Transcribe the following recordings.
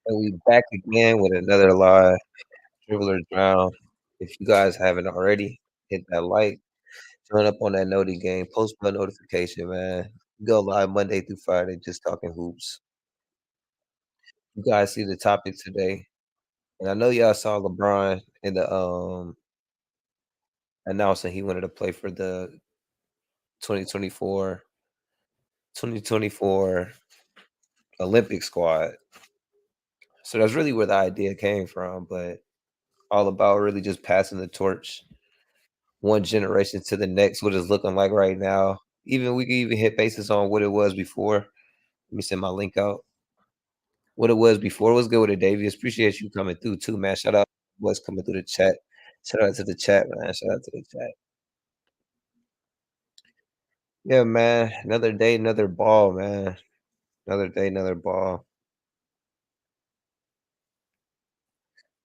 And we back again with another live Dribble or Drown. If you guys haven't already, hit that like, join up on that Noti game, post my notification, man. We go live Monday through Friday, just talking hoops. You guys see the topic today. And I know y'all saw LeBron in the announcing he wanted to play for the 2024 Olympic squad. So that's really where the idea came from, but all about really just passing the torch one generation to the next, what it's looking like right now. Even we can even hit bases on what it was before. Let me send my link out. What it was before was good with it, Davies. Appreciate you coming through too, man. Shout out what's coming through the chat. Shout out to the chat, man. Shout out to the chat. Yeah, man. Another day, another ball, man. Another day, another ball.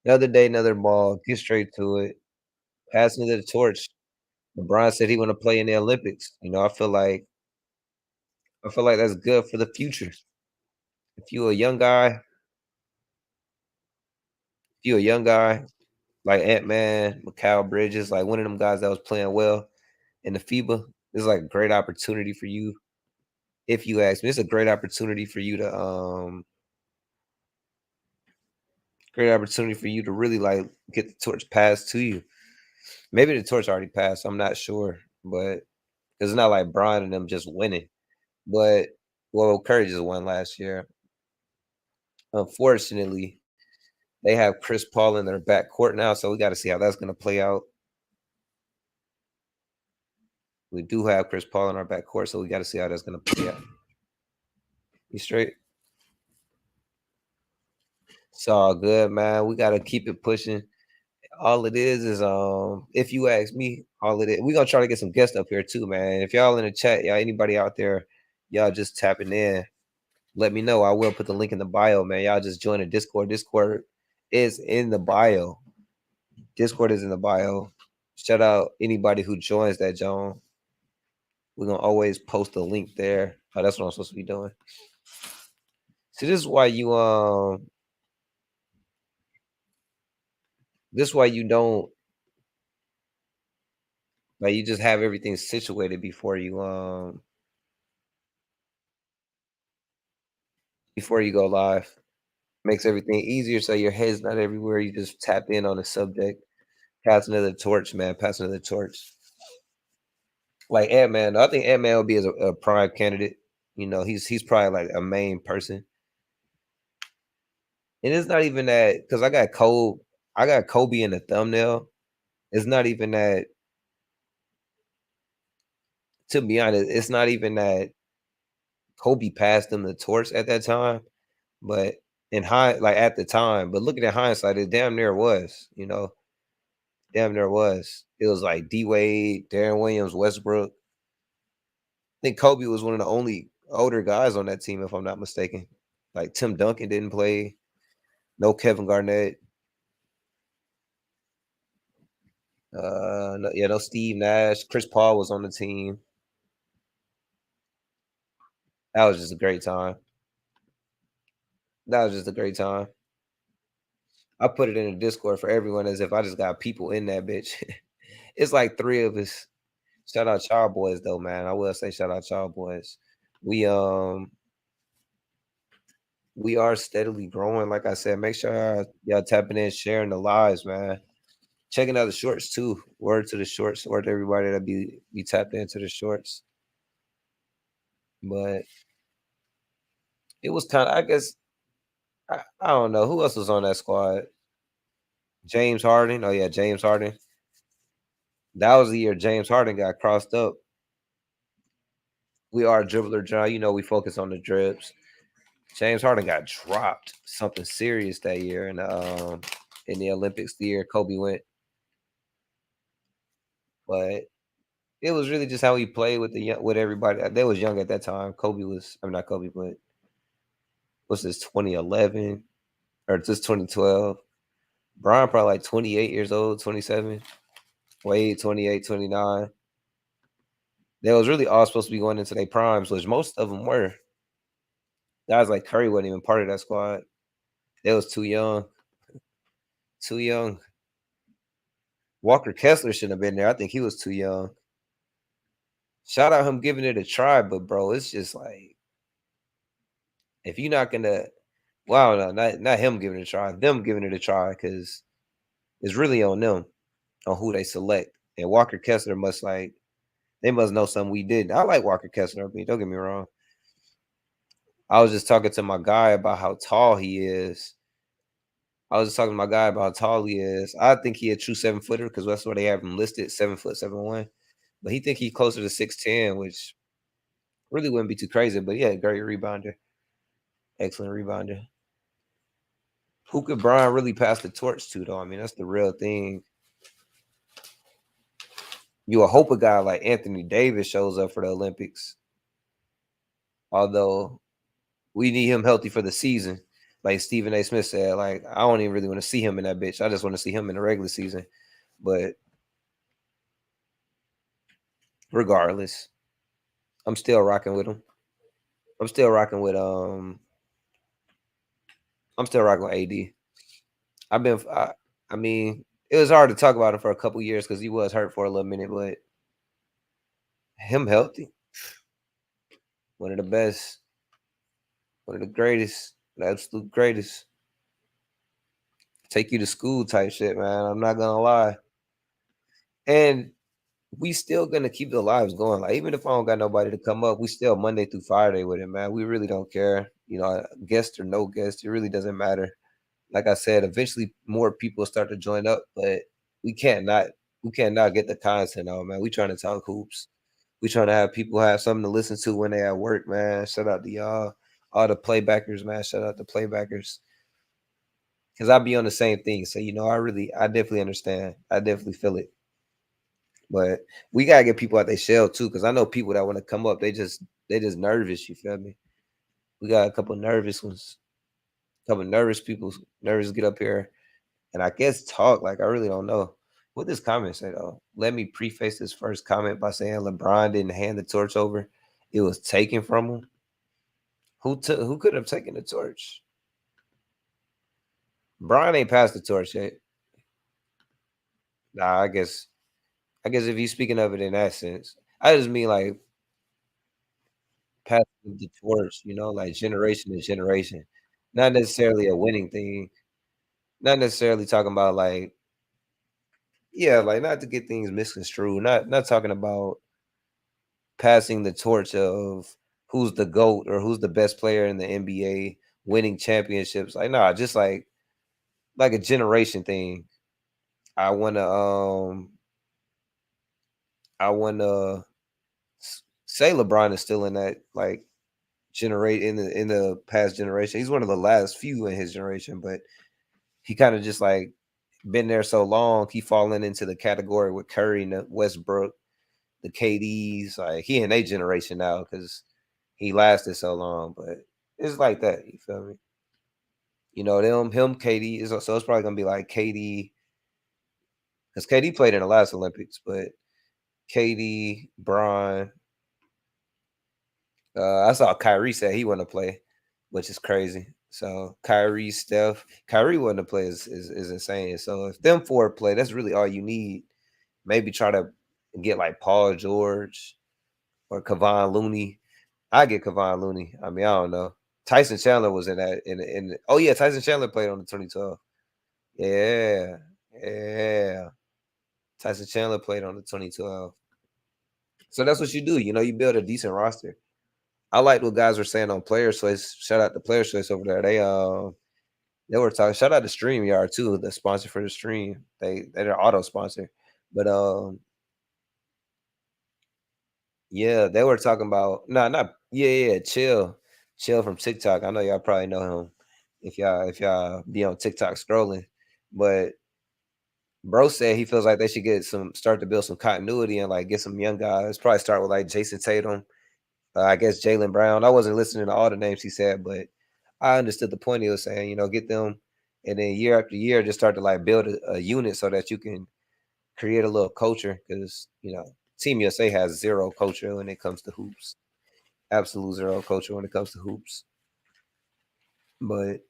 Another day, another ball. Get straight to it. Passing the torch. LeBron said he want to play in the Olympics. I feel like that's good for the future. If you a young guy, if you a young guy like Ant Man, Mikal Bridges, like one of them guys that was playing well in the FIBA. This is like a great opportunity for you. If you ask me, it's a great opportunity for you to really like get the torch passed to you. Maybe the torch already passed. I'm not sure, but it's not like Brian and them just winning. But well, Curry just won last year. Unfortunately, they have Chris Paul in their backcourt now, so we got to see how that's going to play out. We do have Chris Paul in our backcourt, so we got to see how that's going to play out. You straight? It's all good, man. We gotta keep it pushing. All it is, if you ask me, all it is, we gonna try to get some guests up here too, man. If y'all in the chat, y'all anybody out there, y'all just tapping in, let me know. I will put the link in the bio, man. Y'all just join the Discord. Discord is in the bio. Discord is in the bio. Shout out anybody who joins that, John. We're gonna always post a link there. Oh, that's what I'm supposed to be doing. So this is why you don't like you just have everything situated before you go live. Makes everything easier so your head's not everywhere. You just tap in on the subject. Pass another torch, man. Pass another torch. Like Ant Man, I think Ant Man will be as a prime candidate. He's probably like a main person. And it's not even that because I got Kobe in the thumbnail. It's not even that, to be honest, it's not even that Kobe passed him the torch at that time. But like at the time, but looking at hindsight, it damn near was. Damn near was. It was like D Wade, Darren Williams, Westbrook. I think Kobe was one of the only older guys on that team, if I'm not mistaken. Like Tim Duncan didn't play. No Kevin Garnett. No Steve Nash. Chris Paul was on the team. That was just a great time. That was just a great time. I put it in the Discord for everyone as if I just got people in that bitch. It's like three of us. Shout out y'all boys though, man. I will say shout out y'all boys. We we are steadily growing. Like I said, make sure y'all tapping in, sharing the lives, man. Checking out the shorts too. Word to the shorts. Word to everybody that be tapped into the shorts. But it was kind of, I guess, I don't know who else was on that squad. James Harden. Oh yeah, James Harden. That was the year James Harden got crossed up. We are a dribbler, John. We focus on the dribs. James Harden got dropped something serious that year in the Olympics the year Kobe went. But it was really just how he played with everybody. They was young at that time. I'm not Kobe, but what's this 2011 or just 2012? Brian probably like 28 years old, 27. Wade 28, 29. They was really all supposed to be going into their primes, which most of them were. Guys like Curry wasn't even part of that squad. They was too young. Too young. Walker Kessler shouldn't have been there. I think he was too young. Shout out him giving it a try, but bro, it's just like if you're not gonna, well, no, not him giving it a try, them giving it a try because it's really on them on who they select. And Walker Kessler must like they must know something we didn't. I like Walker Kessler. I mean, don't get me wrong. I was just talking to my guy about how tall he is. I was just talking to my guy about how tall he is. I think he a true 7 footer because that's where they have him listed, 7 foot 7'1". But he think he closer to 6'10", which really wouldn't be too crazy. But yeah, great rebounder, excellent rebounder. Who could Brian really pass the torch to though? I mean, that's the real thing. You would hope a guy like Anthony Davis shows up for the Olympics, although we need him healthy for the season. Like Stephen A. Smith said, like I don't even really want to see him in that bitch. I just want to see him in the regular season. But regardless, I'm still rocking with him. I'm still rocking with I'm still rocking with AD. I've been I mean, it was hard to talk about him for a couple years because he was hurt for a little minute, but him healthy, one of the best, one of the greatest, the absolute greatest. Take you to school type shit, man. I'm not gonna lie. And we still gonna keep the lives going. Like even if I don't got nobody to come up, we still Monday through Friday with it, man. We really don't care. You know, guest or no guest, it really doesn't matter. Like I said, eventually more people start to join up, but we can't not we can't not get the content out, man. We trying to talk hoops. We trying to have people have something to listen to when they at work, man. Shout out to y'all, all the playbackers, man. Shout out to playbackers. Cause I be on the same thing. So, I definitely understand. I definitely feel it. But we gotta get people out their shell too. Cause I know people that want to come up, they just nervous, you feel me? We got a couple nervous ones, couple nervous people, nervous to get up here and I guess talk. Like I really don't know. What this comment say though? Let me preface this first comment by saying LeBron didn't hand the torch over. It was taken from him. Who could have taken the torch? Brian ain't passed the torch yet. Nah, I guess if you speaking of it in that sense, I just mean like passing the torch, like generation to generation. Not necessarily a winning thing. Not necessarily talking about like, yeah, like not to get things misconstrued. Not talking about passing the torch of who's the GOAT or who's the best player in the NBA, winning championships. Like, nah, just like a generation thing. I wanna I wanna say LeBron is still in that like generate in the past generation. He's one of the last few in his generation, but he kind of just like been there so long, he falling into the category with Curry and the Westbrook, the KDs. Like he in a generation now because he lasted so long. But it's like that. You feel me? Them him KD is so it's probably gonna be like KD because KD played in the last Olympics, but KD, Bron. I saw Kyrie said he want to play, which is crazy. So Kyrie, Steph, Kyrie wanting to play is insane. So if them four play, that's really all you need. Maybe try to get like Paul George or Kevon Looney. I get Kevon Looney. I mean, I don't know. Tyson Chandler was in that oh yeah, Tyson Chandler played on the 2012. Yeah. Yeah. Tyson Chandler played on the 2012. So that's what you do. You build a decent roster. I like what guys were saying on Player Choice. Shout out to Player Choice over there. They were talking. Shout out to StreamYard too, the sponsor for the stream. They're auto sponsor, but yeah, they were talking about no, not yeah, yeah, chill from TikTok. I know y'all probably know him if y'all be on TikTok scrolling, but bro said he feels like they should start to build some continuity and like get some young guys. Probably start with like Jason Tatum. I guess Jalen Brown. I wasn't listening to all the names he said, but I understood the point he was saying. Get them, and then year after year, just start to like build a unit so that you can create a little culture. Because Team USA has zero culture when it comes to hoops. Absolute zero culture when it comes to hoops. But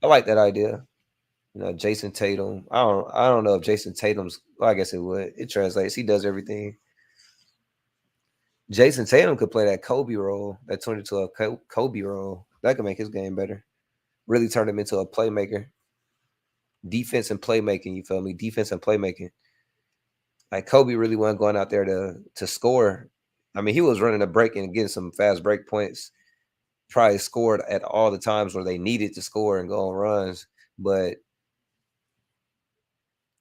I like that idea. You know, Jason Tatum. I don't know if Jason Tatum's. Well, I guess it would. It translates. He does everything. Jason Tatum could play that Kobe role, that 2012 Kobe role. That could make his game better. Really turn him into a playmaker. Defense and playmaking. You feel me? Defense and playmaking. Like Kobe really wasn't going out there to score. I mean, he was running a break and getting some fast break points. Probably scored at all the times where they needed to score and go on runs. But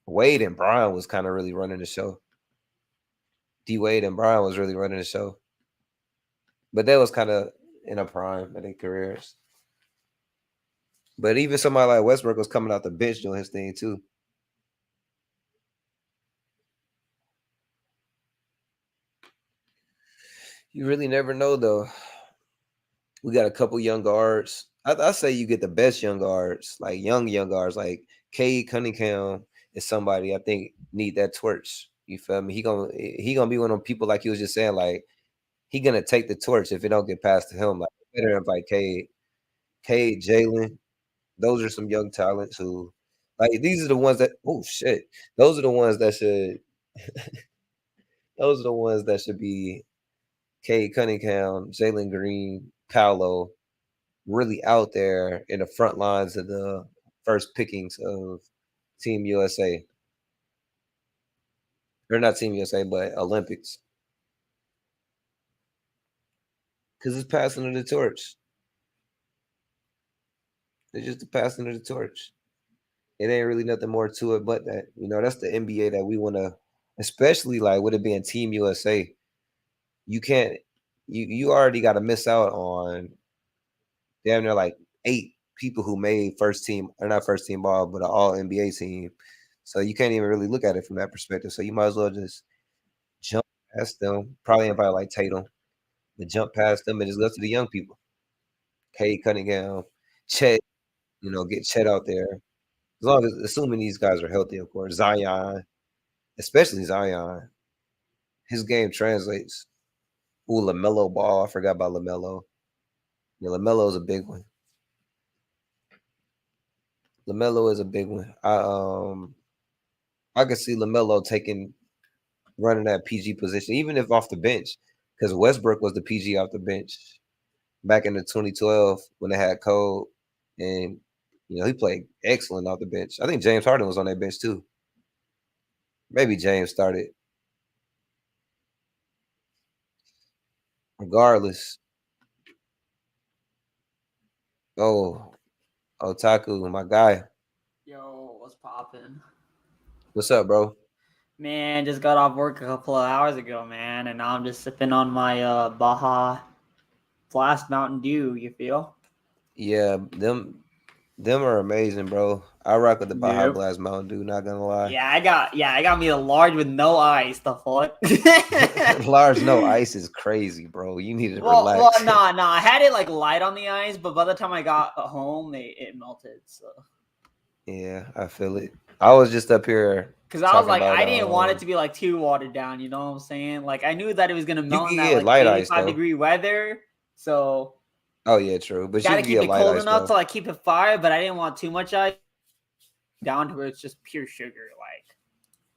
Wade and Brian was kind of really running the show. D Wade and Brian was really running the show. But that was kind of in a prime of their careers. But even somebody like Westbrook was coming out the bench doing his thing too. You really never know though. We got a couple young guards. I say you get the best young guards, like young guards, like Cade Cunningham is somebody I think need that torch. You feel me? He gonna be one of them people like he was just saying, like he gonna take the torch if it don't get passed to him. Like better invite Cade, Jalen. Those are some young talents who, like, these are the ones that. Oh shit! Those are the ones that should. Those are the ones that should be Cade Cunningham, Jalen Green, Paolo, really out there in the front lines of the first pickings of Team USA. Or not Team USA, but Olympics. Because it's passing of the torch. It's just the passing of the torch. It ain't really nothing more to it but that. You know, that's the NBA that we want to, especially like with it being Team USA. You can't, you already got to miss out on damn near like 8 people who made first team, or not first team ball, but an all NBA team. So you can't even really look at it from that perspective. So you might as well just jump past them. Probably invite like Tatum, but jump past them and just go to the young people. Cade Cunningham, Chet, get Chet out there. As long as assuming these guys are healthy, of course. Zion, especially Zion. His game translates. Ooh, LaMelo Ball. I forgot about LaMelo. Yeah, LaMelo is a big one. LaMelo is a big one. I could see LaMelo running that PG position, even if off the bench, because Westbrook was the PG off the bench back in the 2012 when they had Cole, and he played excellent off the bench. I think James Harden was on that bench too. Maybe James started. Regardless, oh, Otaku, my guy. Yo, what's poppin'? What's up, bro? Man, just got off work a couple of hours ago, man, and now I'm just sipping on my Baja Blast Mountain Dew. You feel? Yeah, them are amazing, bro. I rock with the Baja Yep. Blast Mountain Dew. Not gonna lie. I got me a large with no ice. The fuck? Large no ice is crazy, bro. You need to well, relax. nah. I had it like light on the ice, but by the time I got home, it melted. So. Yeah, I feel it. I was just up here Because I was talking like, about I didn't want it to be like too watered down. You know what I'm saying? Like I knew that it was gonna you melt can in that get like light ice 85 though. degree weather. So Oh yeah, true. But you gotta can keep get it light cold ice, enough bro. to like keep it fire, but I didn't want too much ice down to where it's just pure sugar. Like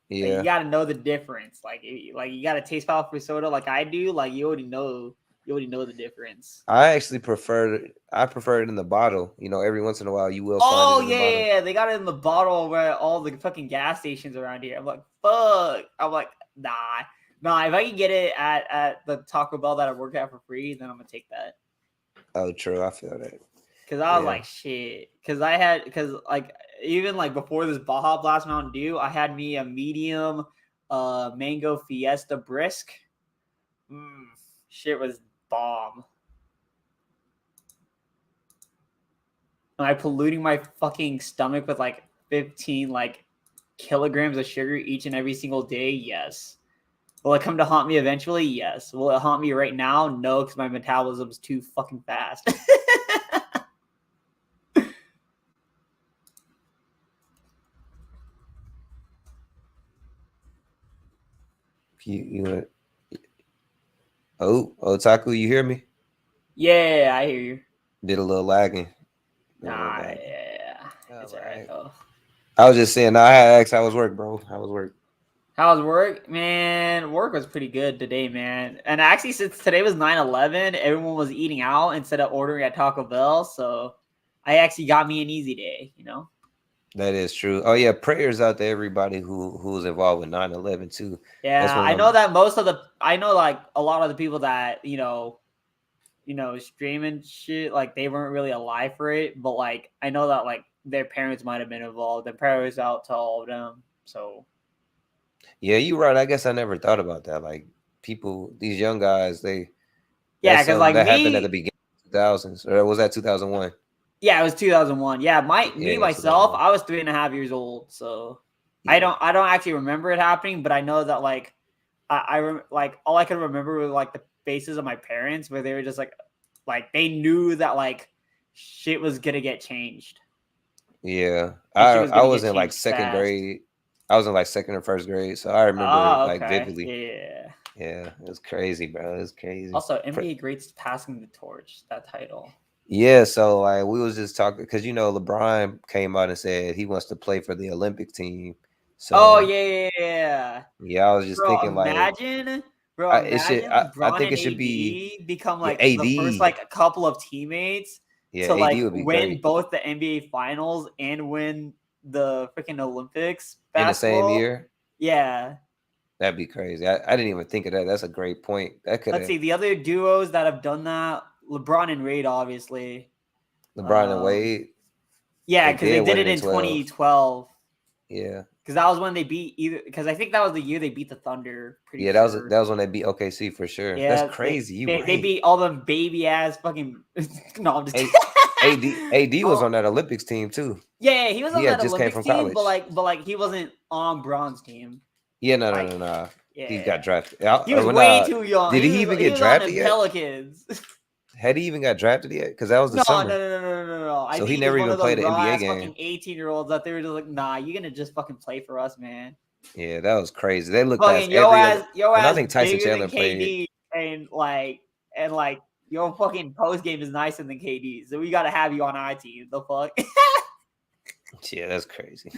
you Yeah. gotta know the difference. Like you gotta taste powerful soda like I do. Like you already know the difference. I prefer it in the bottle. Every once in a while you will find it Oh in the yeah, bottle. yeah, yeah. They got it in the bottle where all the fucking gas stations around here. I'm like, fuck. I'm like, nah. If I can get it at the Taco Bell that I work at for free, then I'm gonna take that. Oh, true. I feel that. Cause I was Yeah. like, shit. Cause like even like before this Baja Blast Mountain Dew, I had me a medium mango fiesta brisk. Mm, shit was bomb. Am I polluting my fucking stomach with like 15 like kilograms of sugar each and every single day? Yes. Will it come to haunt me eventually? Yes. Will it haunt me right now? No, because my metabolism's too fucking fast. You Otaku, you hear me? Yeah, I hear you. Did a little lagging. Did a little Nah, lagging. It's all right. Oh. I was just saying, I had asked how was work, bro. How was work? How was work? Man, work was pretty good today, man. And actually, since today was 9/11, everyone was eating out instead of ordering at Taco Bell. So I actually got me an easy day, you know? That is true. Oh yeah, prayers out to everybody who was involved with 9/11 too. That's Yeah, one I of know them. that I know like a lot of the people that, streaming shit, like they weren't really alive for it, but like I know that like their parents might have been involved. And prayers out to all of them. So Yeah, you're right. I guess I never thought about that. Like people, these young guys, yeah, that's because like that happened at the me, beginning of 2000s, or was that 2001? yeah, it was 2001. Yeah, me Yeah, myself, 2001. I was 3.5 years old, so Yeah, I don't actually remember it happening, but I know that like like all I could remember was like the faces of my parents, where they were just like they knew that like shit was gonna get changed, yeah. and shit was I gonna was get in like changed second fast. grade. I was in like second or first grade, so I remember it Oh, like okay, vividly. yeah. Yeah, it was crazy, bro. It was crazy. Also, NBA greats passing the torch. That title. Yeah, so like we was just talking because LeBron came out and said he wants to play for the Olympic team. Oh So yeah. yeah, I was just Bro, thinking like it should. imagine I LeBron think and it should be AD become yeah, like the first AD. like a couple of teammates Yeah, to AD like would be win great both the NBA finals and win the freaking Olympics in the same basketball. year. Yeah. That'd be crazy. I didn't even think of that. That's a great point. That could Let's have see the other duos that have done that. LeBron and Wade, obviously. LeBron and Um, Wade. yeah, They because they did did win it it in in 12. 2012. Yeah, Because that was when they beat either. Because I think that was the year they beat the Thunder. Pretty yeah. sure. That was when they beat OKC for sure. That's Yeah, crazy. You they right. beat all them baby ass fucking. No, I'm just. A, AD was on Oh, that Olympics team too. yeah, he was He on that had just came Olympics from team, but college. he wasn't on Bron's team. Yeah, no, no, Like, no, no. He yeah, got drafted. he was When way too young. did he even He get was on drafted the yet? Pelicans. Had he even got drafted yet? Because that was the No, no, no, summer. no, no, no, no. I So he think he was never one even of those played an raw NBA ass game. fucking 18-year-olds that they were just like, nah, you're gonna just fucking play for us, man. Yeah, that was crazy. They looked past Fucking every other. your And I ass think Tyson bigger than Chandler played. KD, and like your fucking post game is nicer than KD, so we gotta have you on our team. The fuck. Yeah, that's crazy.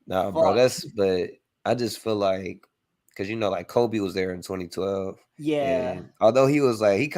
Nah, bro, Fuck. but I just feel like because like Kobe was there in 2012, Yeah. and although he was like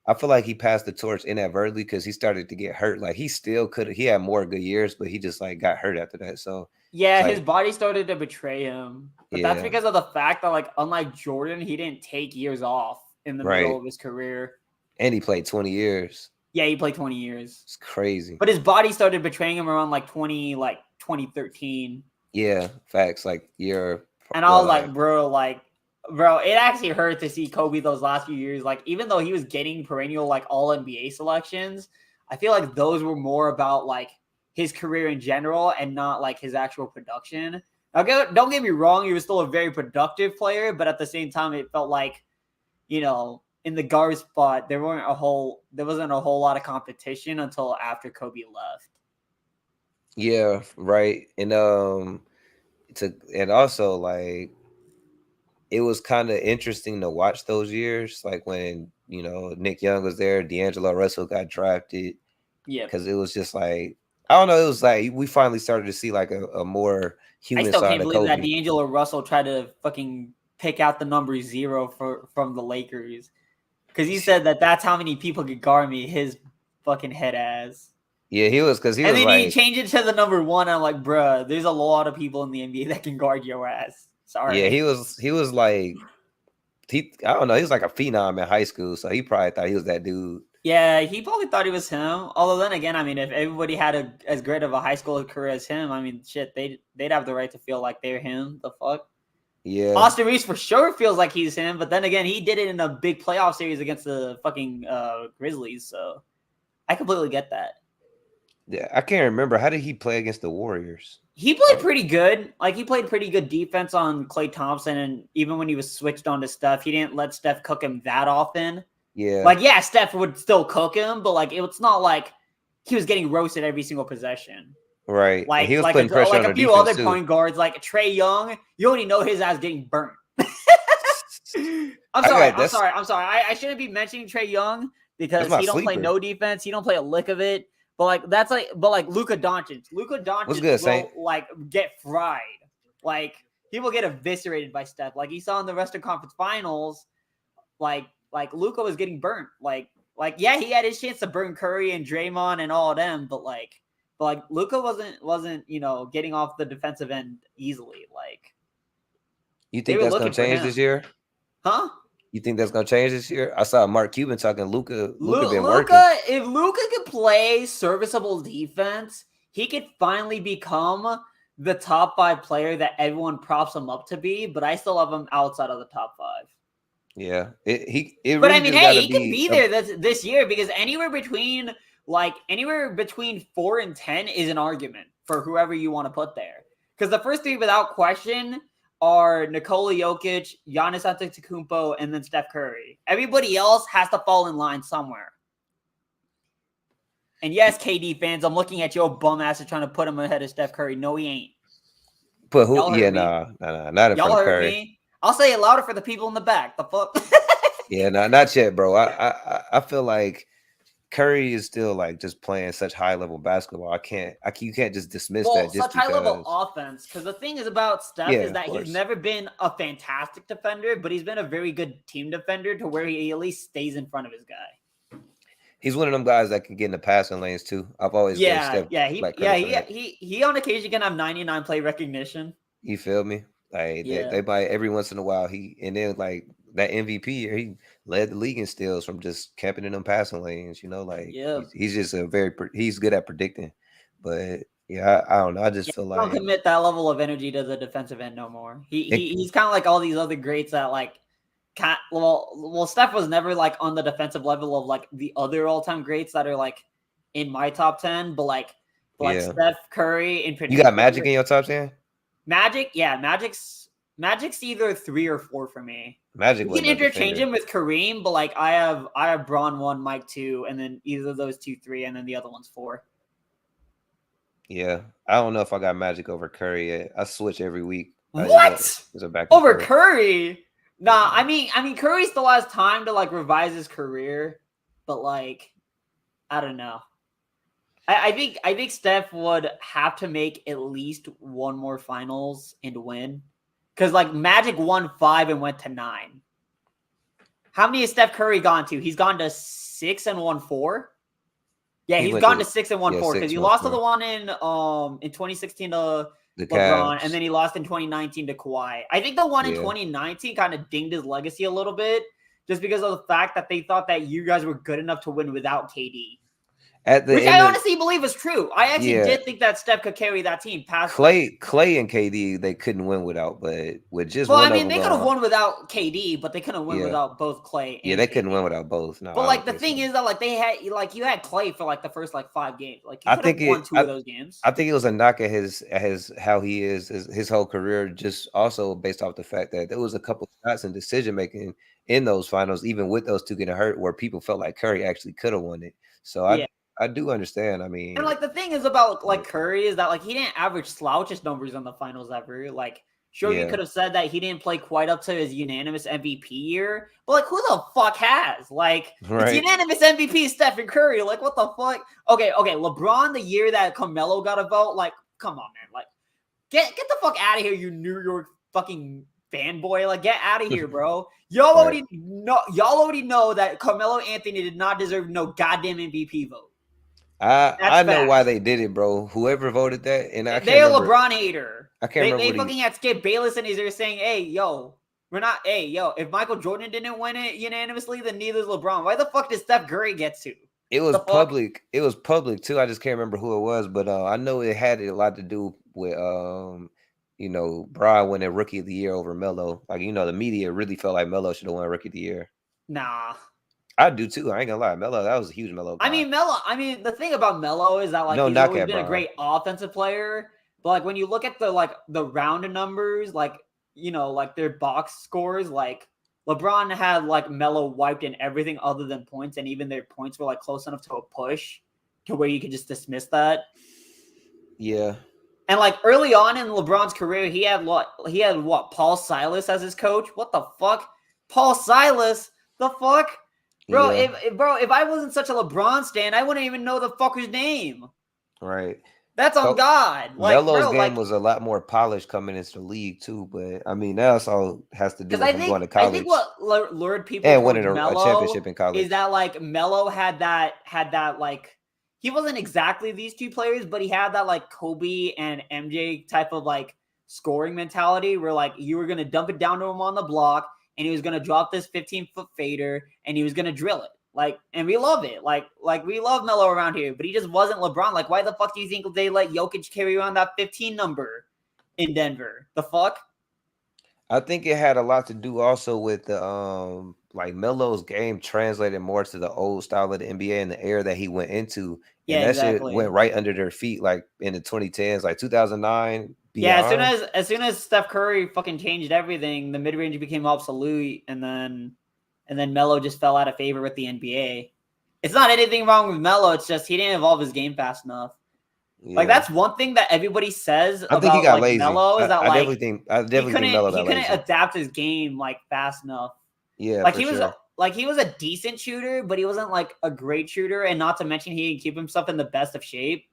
I feel like he passed the torch inadvertently because he started to get hurt. Like he still could he had more good years, but he just like got hurt after that. So it's Yeah, his like body started to betray him. But that's yeah, because of the fact that, like, unlike Jordan, he didn't take years off in the middle right. of his career. And he played 20 years. Yeah, he played 20 years. It's crazy. But his body started betraying him around like 2013. Yeah, facts. Like you're And I was like, bro, it actually hurt to see Kobe those last few years. Like, even though he was getting perennial like all NBA selections, I feel like those were more about like his career in general and not like his actual production. Now, don't get me wrong, he was still a very productive player, but at the same time, it felt like, in the guard spot, there wasn't a whole lot of competition until after Kobe left. Yeah, right. And also like it was kind of interesting to watch those years, like when Nick Young was there, D'Angelo Russell got drafted, Yeah. because it was just like I don't know, it was like we finally started to see like a more I human still side can't of believe that Kobe. D'Angelo Russell tried to fucking pick out the number 0 from the Lakers. Because he said that that's how many people could guard me, his fucking head ass. Yeah, he was And was then he like changed it to the number 1. And I'm like, bruh, there's a lot of people in the NBA that can guard your ass. Sorry. yeah, he was like I don't know, he was like a phenom in high school, so he probably thought he was that dude. Yeah, he probably thought he was him. Although then again, I mean, if everybody had as great of a high school career as him, I mean, shit, they'd have the right to feel like they're him. The fuck. Yeah. Austin Reeves for sure feels like he's him, but then again, he did it in a big playoff series against the fucking Grizzlies, so I completely get that. Yeah, I can't remember. How did he play against the Warriors? He played pretty good. Like, he played pretty good defense on Klay Thompson, and even when he was switched on to Steph, he didn't let Steph cook him that often. Yeah. Like, yeah, Steph would still cook him, but, like, it's not like he was getting roasted every single possession. Right. Like, and he was putting pressure on a few defense other too. point guards, like Trae Young, you already know his ass getting burnt. I'm sorry. I shouldn't be mentioning Trae Young because he don't play no defense. He don't play a lick of it. But like that's like, but like Luka Doncic What's will good, Saint? like get fried. Like he will get eviscerated by Steph. Like he saw in the Western Conference Finals, like Luka was getting burnt. Like yeah, he had his chance to burn Curry and Draymond and all of them, but like Luka wasn't getting off the defensive end easily. Like You they think were that's gonna looking for change this him, year? huh? You think that's gonna change this year? I saw Mark Cuban talking. Luka been working. Luka, if Luka could play serviceable defense, he could finally become the top 5 player that everyone props him up to be. But I still have him outside of the top 5. Yeah, it But I really mean, just hey, gotta he could be. be there this year because anywhere between 4 and 10 is an argument for whoever you want to put there. Because the first 3 without question are Nikola Jokic, Giannis Antetokounmpo, and then Steph Curry. Everybody else has to fall in line somewhere. And yes, KD fans, I'm looking at your bum ass and trying to put him ahead of Steph Curry. No, he ain't. But who? Y'all heard Yeah, me. nah, not in Y'all front of heard Curry. me. I'll say it louder for the people in the back. The fuck? Yeah, not yet, bro. I feel like Curry is still like just playing such high level basketball. You can't just dismiss that just such high level because. offense. Because the thing is about Steph Yeah, is of that he's course. never been a fantastic defender, but he's been a very good team defender to where he at least stays in front of his guy. He's one of them guys that can get in the passing lanes too. I've always gave Steph like credit for that. He on occasion can have 99 play recognition. You feel me? Like Yeah. they might every once in a while and then like that MVP year he led the league in steals from just camping in them passing lanes. Like Yeah. he's just he's good at predicting. But yeah, I don't know. I just feel I don't like commit that level of energy to the defensive end no more. He's kind of like all these other greats that like well, Steph was never like on the defensive level of like the other all-time greats that are like in my top 10, but like yeah. Steph Curry in particular. You got Magic in your top 10? Magic, yeah, Magic's either 3 or 4 for me. Magic You can interchange him with Kareem, but like I have Bron 1, Mike 2, and then either of those 2 3, and then the other one's 4. Yeah, I don't know if I got Magic over Curry yet. I switch every week. What? Over Curry? Nah, I mean Curry still has time to like revise his career, but like I don't know. I think Steph would have to make at least one more finals and win. Because like Magic won 5 and went to 9. How many has Steph Curry gone to? He's gone to 6 and won 4. Yeah, he's gone to 6 and won 4 because he lost to the one in 2016 to the LeBron, Cavs. and then he lost in 2019 to Kawhi. I think the one in 2019 kind of dinged his legacy a little bit just because of the fact that they thought that you guys were good enough to win without KD. Which I honestly believe is true. I actually did think that Steph could carry that team past Clay and KD. They couldn't win without, but with just well, I mean, they could have won without KD, but they couldn't win without both Clay. And they KD. couldn't win without both. No, but like the thing is that like they had like you had Clay for like the first like 5 games. Like you I could have won 2 of those games. I think it was a knock at his how he is his whole career, just also based off the fact that there was a couple shots in decision making in those finals, even with those 2 getting hurt, where people felt like Curry actually could have won it. So I do understand. I mean, and like the thing is about like Curry is that like he didn't average slouches numbers in the finals ever. Like, sure, you could have said that he didn't play quite up to his unanimous MVP year, but like, who the fuck has? Like, it's unanimous MVP Stephen Curry. Like, what the fuck? Okay, LeBron the year that Carmelo got a vote. Like, come on, man. Like, get the fuck out of here, you New York fucking fanboy. Like, get out of here, bro. Y'all already know that Carmelo Anthony did not deserve no goddamn MVP vote. I know why they did it, bro. Whoever voted that, and I can't they're remember. a LeBron hater. I can't remember. They fucking had Skip Bayless and he's saying, "Hey, yo, we're not. Hey, yo, if Michael Jordan didn't win it unanimously, then neither is LeBron. Why the fuck did Steph Curry get to?" It was public. It was public too. I just can't remember who it was, but I know it had a lot to do with Bron winning Rookie of the Year over Melo. Like the media really felt like Melo should have won Rookie of the Year. Nah. I do too. I ain't gonna lie. Melo, that was a huge Melo guy. I mean, the thing about Melo is that like he's always been a great offensive player, but like when you look at the round numbers, like like their box scores, like LeBron had like Melo wiped in everything other than points, and even their points were like close enough to a push to where you could just dismiss that. Yeah. And like early on in LeBron's career, he had what? Paul Silas as his coach. What the fuck? Paul Silas? The fuck? Bro, Yeah, if I wasn't such a LeBron stan, I wouldn't even know the fucker's name. right. That's on God. Like, Melo's bro, game like, was a lot more polished coming into the league too, but I mean that also has to do because with him going to I think college what lured people and towards winning a championship Melo in is college. that like Melo had that like he wasn't exactly these two players, but he had that like Kobe and MJ type of like scoring mentality where like you were gonna dump it down to him on the block and he was gonna drop this 15-foot fader and he was gonna drill it. Like, and we love it. Like we love Melo around here, but he just wasn't LeBron. Like, why the fuck do you think they let Jokic carry around that 15 number in Denver? The fuck? I think it had a lot to do also with the like Melo's game translated more to the old style of the NBA and the era that he went into. And Yeah, that shit went exactly. right under their feet like in the 2010s, like 2009 Yeah, beyond. as soon as Steph Curry fucking changed everything, the mid range became obsolete, and then Melo just fell out of favor with the NBA. It's not anything wrong with Melo. It's just he didn't evolve his game fast enough. Like Yeah. that's one thing that everybody says I think he about got like lazy. Melo is that like I definitely think Melo he got couldn't lazy. adapt his game like fast enough. Yeah, Like for sure. he was a decent shooter, but he wasn't like a great shooter, and not to mention he didn't keep himself in the best of shape.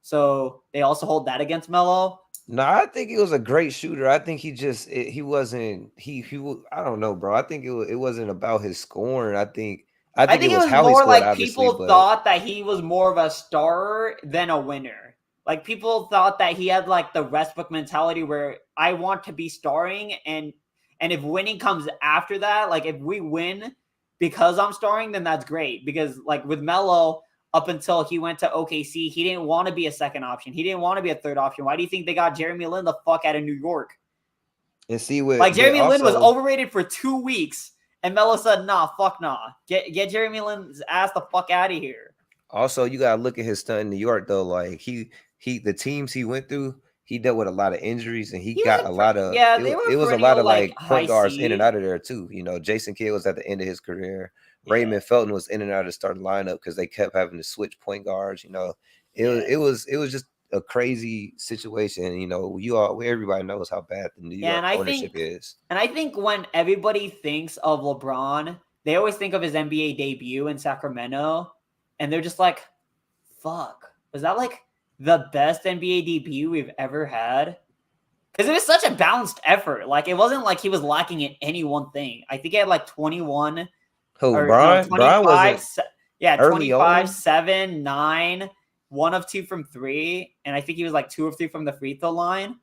So they also hold that against Melo. No, I think he was a great shooter. I think he just he wasn't I don't know, bro. I think it wasn't about his scoring. I I think it think it was was how he more scored, like obviously, people but thought that he was more of a star than a winner. Like people thought that he had like the Westbrook mentality where I want to be starring and if winning comes after that, like if we win because I'm starring, then that's great. Because like with Melo, up until he went to OKC, he didn't want to be a second option. He didn't want to be a third option. Why do you think they got Jeremy Lin the fuck out of New York? and see what Like but Jeremy Lin was also overrated for 2 weeks, and Melo said, "Nah, fuck nah, get Jeremy Lin's ass the fuck out of here." Also, you gotta look at his stunt in New York though. Like he the teams he went through, he dealt with a lot of injuries, and he He was got a a lot of yeah, they were it a was a lot perennial of like like high point guards in and seed. out of there too. You know, Jason Kidd was at the end of his career. Yeah, Raymond Felton was in and out of the starting lineup because they kept having to switch point guards. You know, yeah, it was just a crazy situation. You know, everybody knows how bad the New yeah. York ownership is. And I think when everybody thinks of LeBron, they always think of his NBA debut in Sacramento, and they're just like, "Fuck, was that like the best NBA debut we've ever had?" Because it was such a balanced effort. Like it wasn't like he was lacking in any one thing. I think he had like 21 Who or no Brian 25 wasn't yeah, early 25 on. 7 9 1 of 2 from 3, and I think he was like 2 of 3 from the free throw line,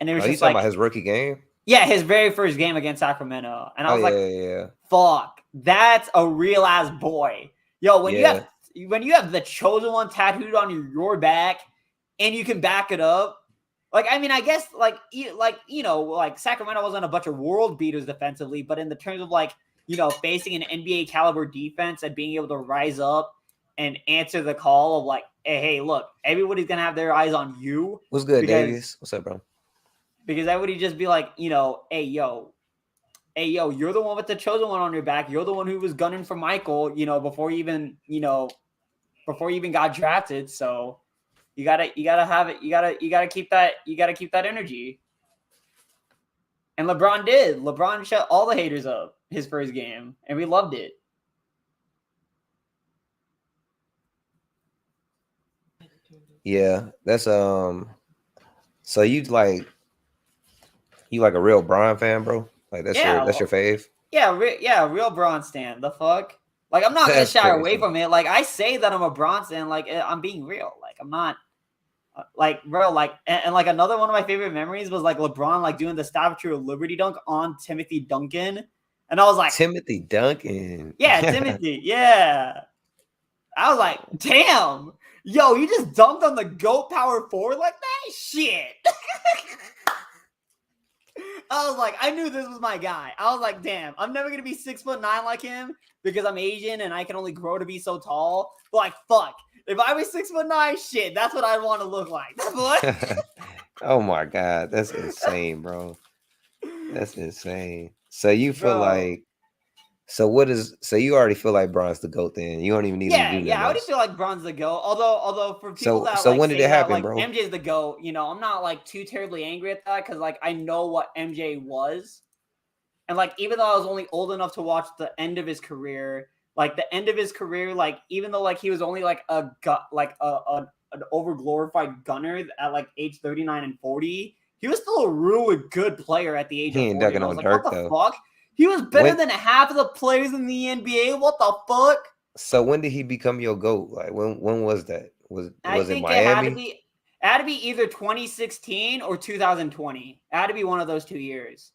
and it was Oh, you just talking about like his rookie game? yeah, his very first game against Sacramento, and I Oh was yeah, like, yeah, yeah. fuck, that's a real ass boy. Yo, Yeah. when you have the chosen one tattooed on your back and you can back it up, like I mean, I guess like Sacramento wasn't a bunch of world beaters defensively, but in the terms of like facing an NBA caliber defense and being able to rise up and answer the call of like, hey, look, everybody's gonna have their eyes on you What's good, because Davies? What's up, bro? everybody just be like, hey yo, you're the one with the chosen one on your back. You're the one who was gunning for Michael, before before you even got drafted. So you gotta have it. You gotta keep that energy. And LeBron did. LeBron shut all the haters up his first game, and we loved it. Yeah, that's so you like a real Brian fan, bro? Like Yeah, that's your fave? yeah, real Bron stan. The fuck? Like I'm not gonna That's shy away crazy. from it. Like I say that I'm a Bron stan. Like I'm being real. Like I'm not. Like bro, like and like another one of my favorite memories was like LeBron like doing the Statue of Liberty dunk on Timothy Duncan, and I was like, Timothy Duncan. yeah, Timothy, yeah. I was like, damn, yo, you just dunked on the GOAT power forward like that? Shit. I was like, I knew this was my guy. I was like, damn, I'm never gonna be 6'9" like him because I'm Asian and I can only grow to be so tall. But like, fuck. If I was 6'9", shit, that's what I'd want to look like. That's what. Oh my god, that's insane, bro. That's insane. So you feel Bro. like so you already feel like Bron's the GOAT then. You don't even need him to Yeah, do nothing yeah, I already else. feel like Bron's the GOAT. Although for people that So like when did say it that happen, like bro? MJ's the GOAT, I'm not like too terribly angry at that because like I know what MJ was. And like even though I was only old enough to watch the end of his career, like the end of his career, like even though like he was only like an overglorified gunner at like age 39 and 40, he was still a really good player at the age He of ain't 40. And ducking I was on like, what Dirk the though. fuck? He was better When than half of the players in the NBA. What the fuck? so when did he become your GOAT? Like when was that? I Was it think it Miami? had to be either 2016 or 2020. It had to be one of those 2 years.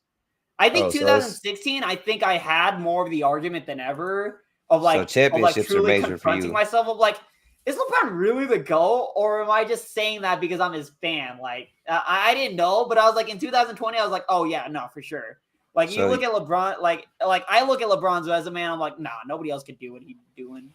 I think Oh, so it's 2016, I think I had more of the argument than ever so of like championships are truly major for confronting you. myself of like, is LeBron really the GOAT? Or am I just saying that because I'm his fan? Like, I didn't know, but I was like, in 2020, I was like, oh yeah, no, for sure. Like you So look at LeBron, like I look at LeBron's resume, and I'm like, nah, nobody else could do what he's doing.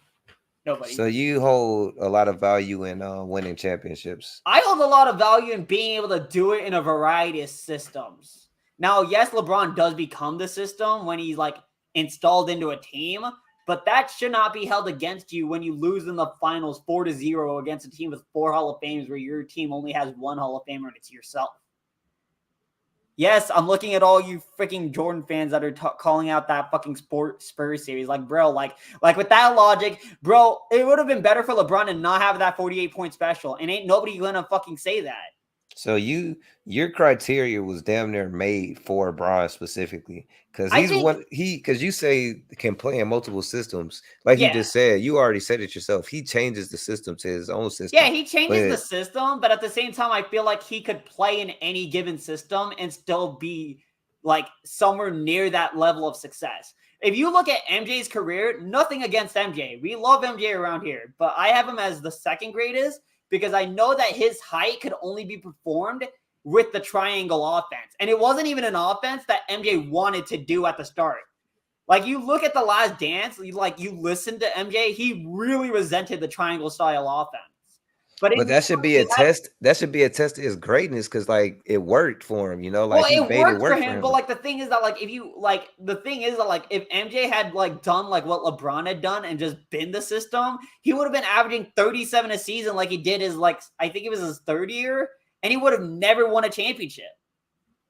Nobody. so you hold a lot of value in winning championships. I hold a lot of value in being able to do it in a variety of systems. Now, yes, LeBron does become the system when he's like installed into a team, but that should not be held against you when you lose in the finals 4-0 against a team with 4 Hall of Famers where your team only has 1 Hall of Famer and it's yourself. Yes, I'm looking at all you freaking Jordan fans that are calling out that fucking Spurs series. Like, bro, like with that logic, bro, it would have been better for LeBron to not have that 48-point special. And ain't nobody gonna fucking say that. So your criteria was damn near made for Bron specifically because I he's think, one because you say can play in multiple systems. Like you yeah. just said, you already said it yourself. He changes the system to his own system. Yeah, he changes the But system, but at the same time, I feel like he could play in any given system and still be like somewhere near that level of success. If you look at MJ's career, nothing against MJ. We love MJ around here, but I have him as the second greatest because I know that his height could only be performed with the triangle offense. And it wasn't even an offense that MJ wanted to do at the start. Like you look at The Last Dance, you listen to MJ, he really resented the triangle style offense. But that should be a test. That should be a test to his greatness because like it worked for him, well, like he it made it worked for work for him. him. But like the thing is that like if you like the thing is that like if MJ had like done like what LeBron had done and just been the system, he would have been averaging 37 a season like he did his like I think it was his third year, and he would have never won a championship.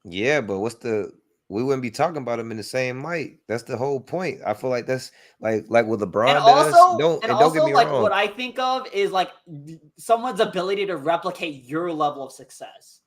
Yeah, but we wouldn't be talking about him in the same light. That's the whole point. I feel like that's like what LeBron does. Don't get me Like wrong. what I think of is like someone's ability to replicate your level of success.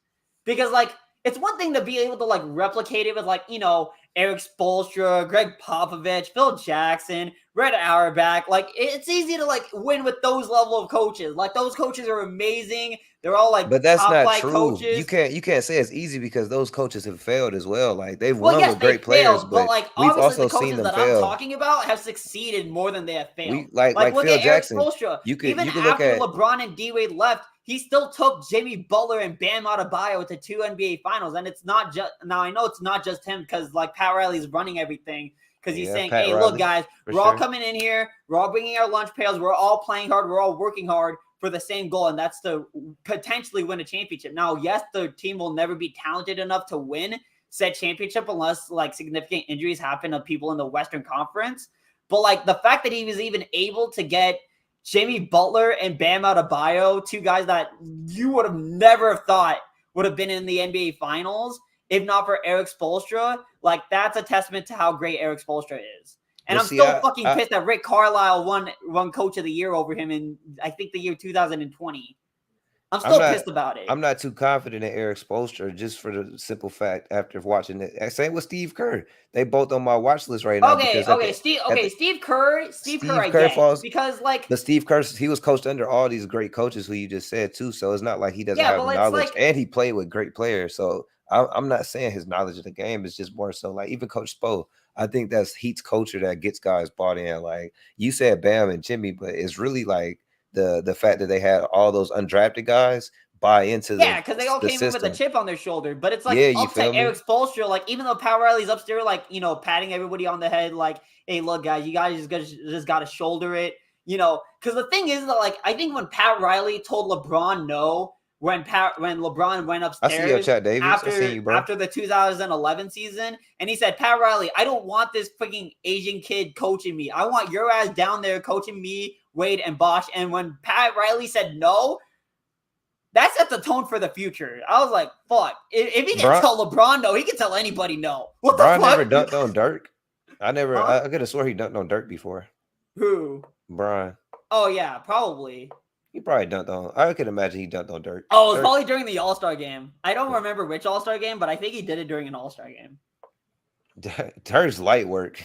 Because like it's one thing to be able to like replicate it with like, you know, Eric Spoelstra, Greg Popovich, Phil Jackson, Red Auerbach. Like it's easy to like win with those level of coaches. Like those coaches are amazing. They're all like But that's top not flight true. coaches. You can't say it's easy because those coaches have failed as well. Like they've Well, won yes, with they great players, failed, but but like we've obviously the also seen coaches them that I'm fail. talking about have succeeded more than they have failed. Like Like look Phil at Eric Jackson. Spoelstra. You could Even look after at LeBron and D-Wade left, he still took Jimmy Butler and Bam Adebayo to 2 NBA Finals, and it's not just now. I know it's not just him because like Pat Riley's running everything because he's saying, Pat "Hey, Riley, look, guys, we're all coming in here. We're all bringing our lunch pails. We're all playing hard. We're all working hard for the same goal, and that's to potentially win a championship." Now, yes, the team will never be talented enough to win said championship unless like significant injuries happen to people in the Western Conference. But like the fact that he was even able to get Jimmy Butler and Bam Adebayo, 2 guys that you would have never thought would have been in the NBA Finals, if not for Eric Spoelstra, like that's a testament to how great Eric Spoelstra is. And I'm still fucking pissed that Rick Carlisle won Coach of the Year over him in I think the year 2020. I'm still pissed about it. I'm not too confident in Eric Spoelstra just for the simple fact after watching it. Same with Steve Kerr. They both on my watch list right now. Steve Kerr, I get because like but Steve Kerr, he was coached under all these great coaches who you just said too. So it's not like he doesn't have the knowledge, and he played with great players. So I'm not saying his knowledge of the game is just more so like even Coach Spo. I think that's Heat's culture that gets guys bought in. Like you said, Bam and Jimmy, but it's really like the fact that they had all those undrafted guys buy into because they all came in with a chip on their shoulder. But it's like up to Eric Spoelstra, like even though Pat Riley's upstairs, like you know, patting everybody on the head, like, "Hey, look, guys, you guys just got to shoulder it," you know. Because the thing is that, like, I think when Pat Riley told LeBron no, when LeBron went upstairs, I see your chat, Davis. I see you, bro. After the 2011 season, and he said, "Pat Riley, I don't want this freaking Asian kid coaching me. I want your ass down there coaching me, Wade and Bosh." And when Pat Riley said no, that set the tone for the future. I was like, fuck. If he can tell LeBron no, he can tell anybody no. What the fuck? Never dunked on Dirk. I could have swore he dunked on Dirk before. Who? Brian. Oh yeah, probably. He probably dunked on. I could imagine he dunked on Dirk. Oh, it was Dirk, probably during the All-Star game. I don't remember which All-Star game, but I think he did it during an All-Star game. Dirk's light work.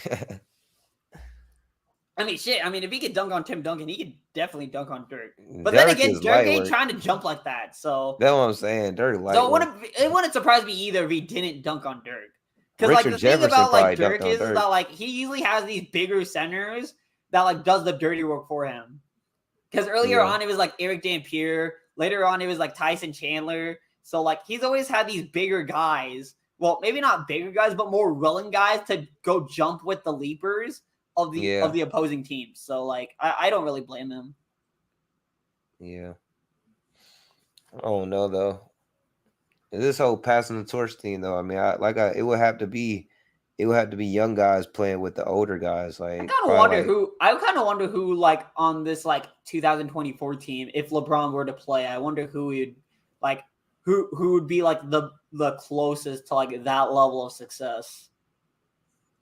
I mean, shit. I mean, if he could dunk on Tim Duncan, he could definitely dunk on Dirk. But Dirk then again, is Dirk light ain't work. trying to jump like that. So That's what I'm saying. Dirk light So work. it wouldn't surprise me either if he didn't dunk on Dirk. Because like Richard the thing Jefferson about like probably dunked Dirk on is Dirk. that like he usually has these bigger centers that like does the dirty work for him. Because earlier Yeah. on it was like Eric Dampier, later on it was like Tyson Chandler. So like he's always had these bigger guys. Well, maybe not bigger guys, but more willing guys to go jump with the leapers of the opposing teams. So like I don't really blame him. Yeah. I don't know though. This whole passing the torch thing though, I mean, it would have to be young guys playing with the older guys. Like I kind of wonder who like on this like 2024 team, if LeBron were to play, I wonder who would like who would be like the closest to like that level of success.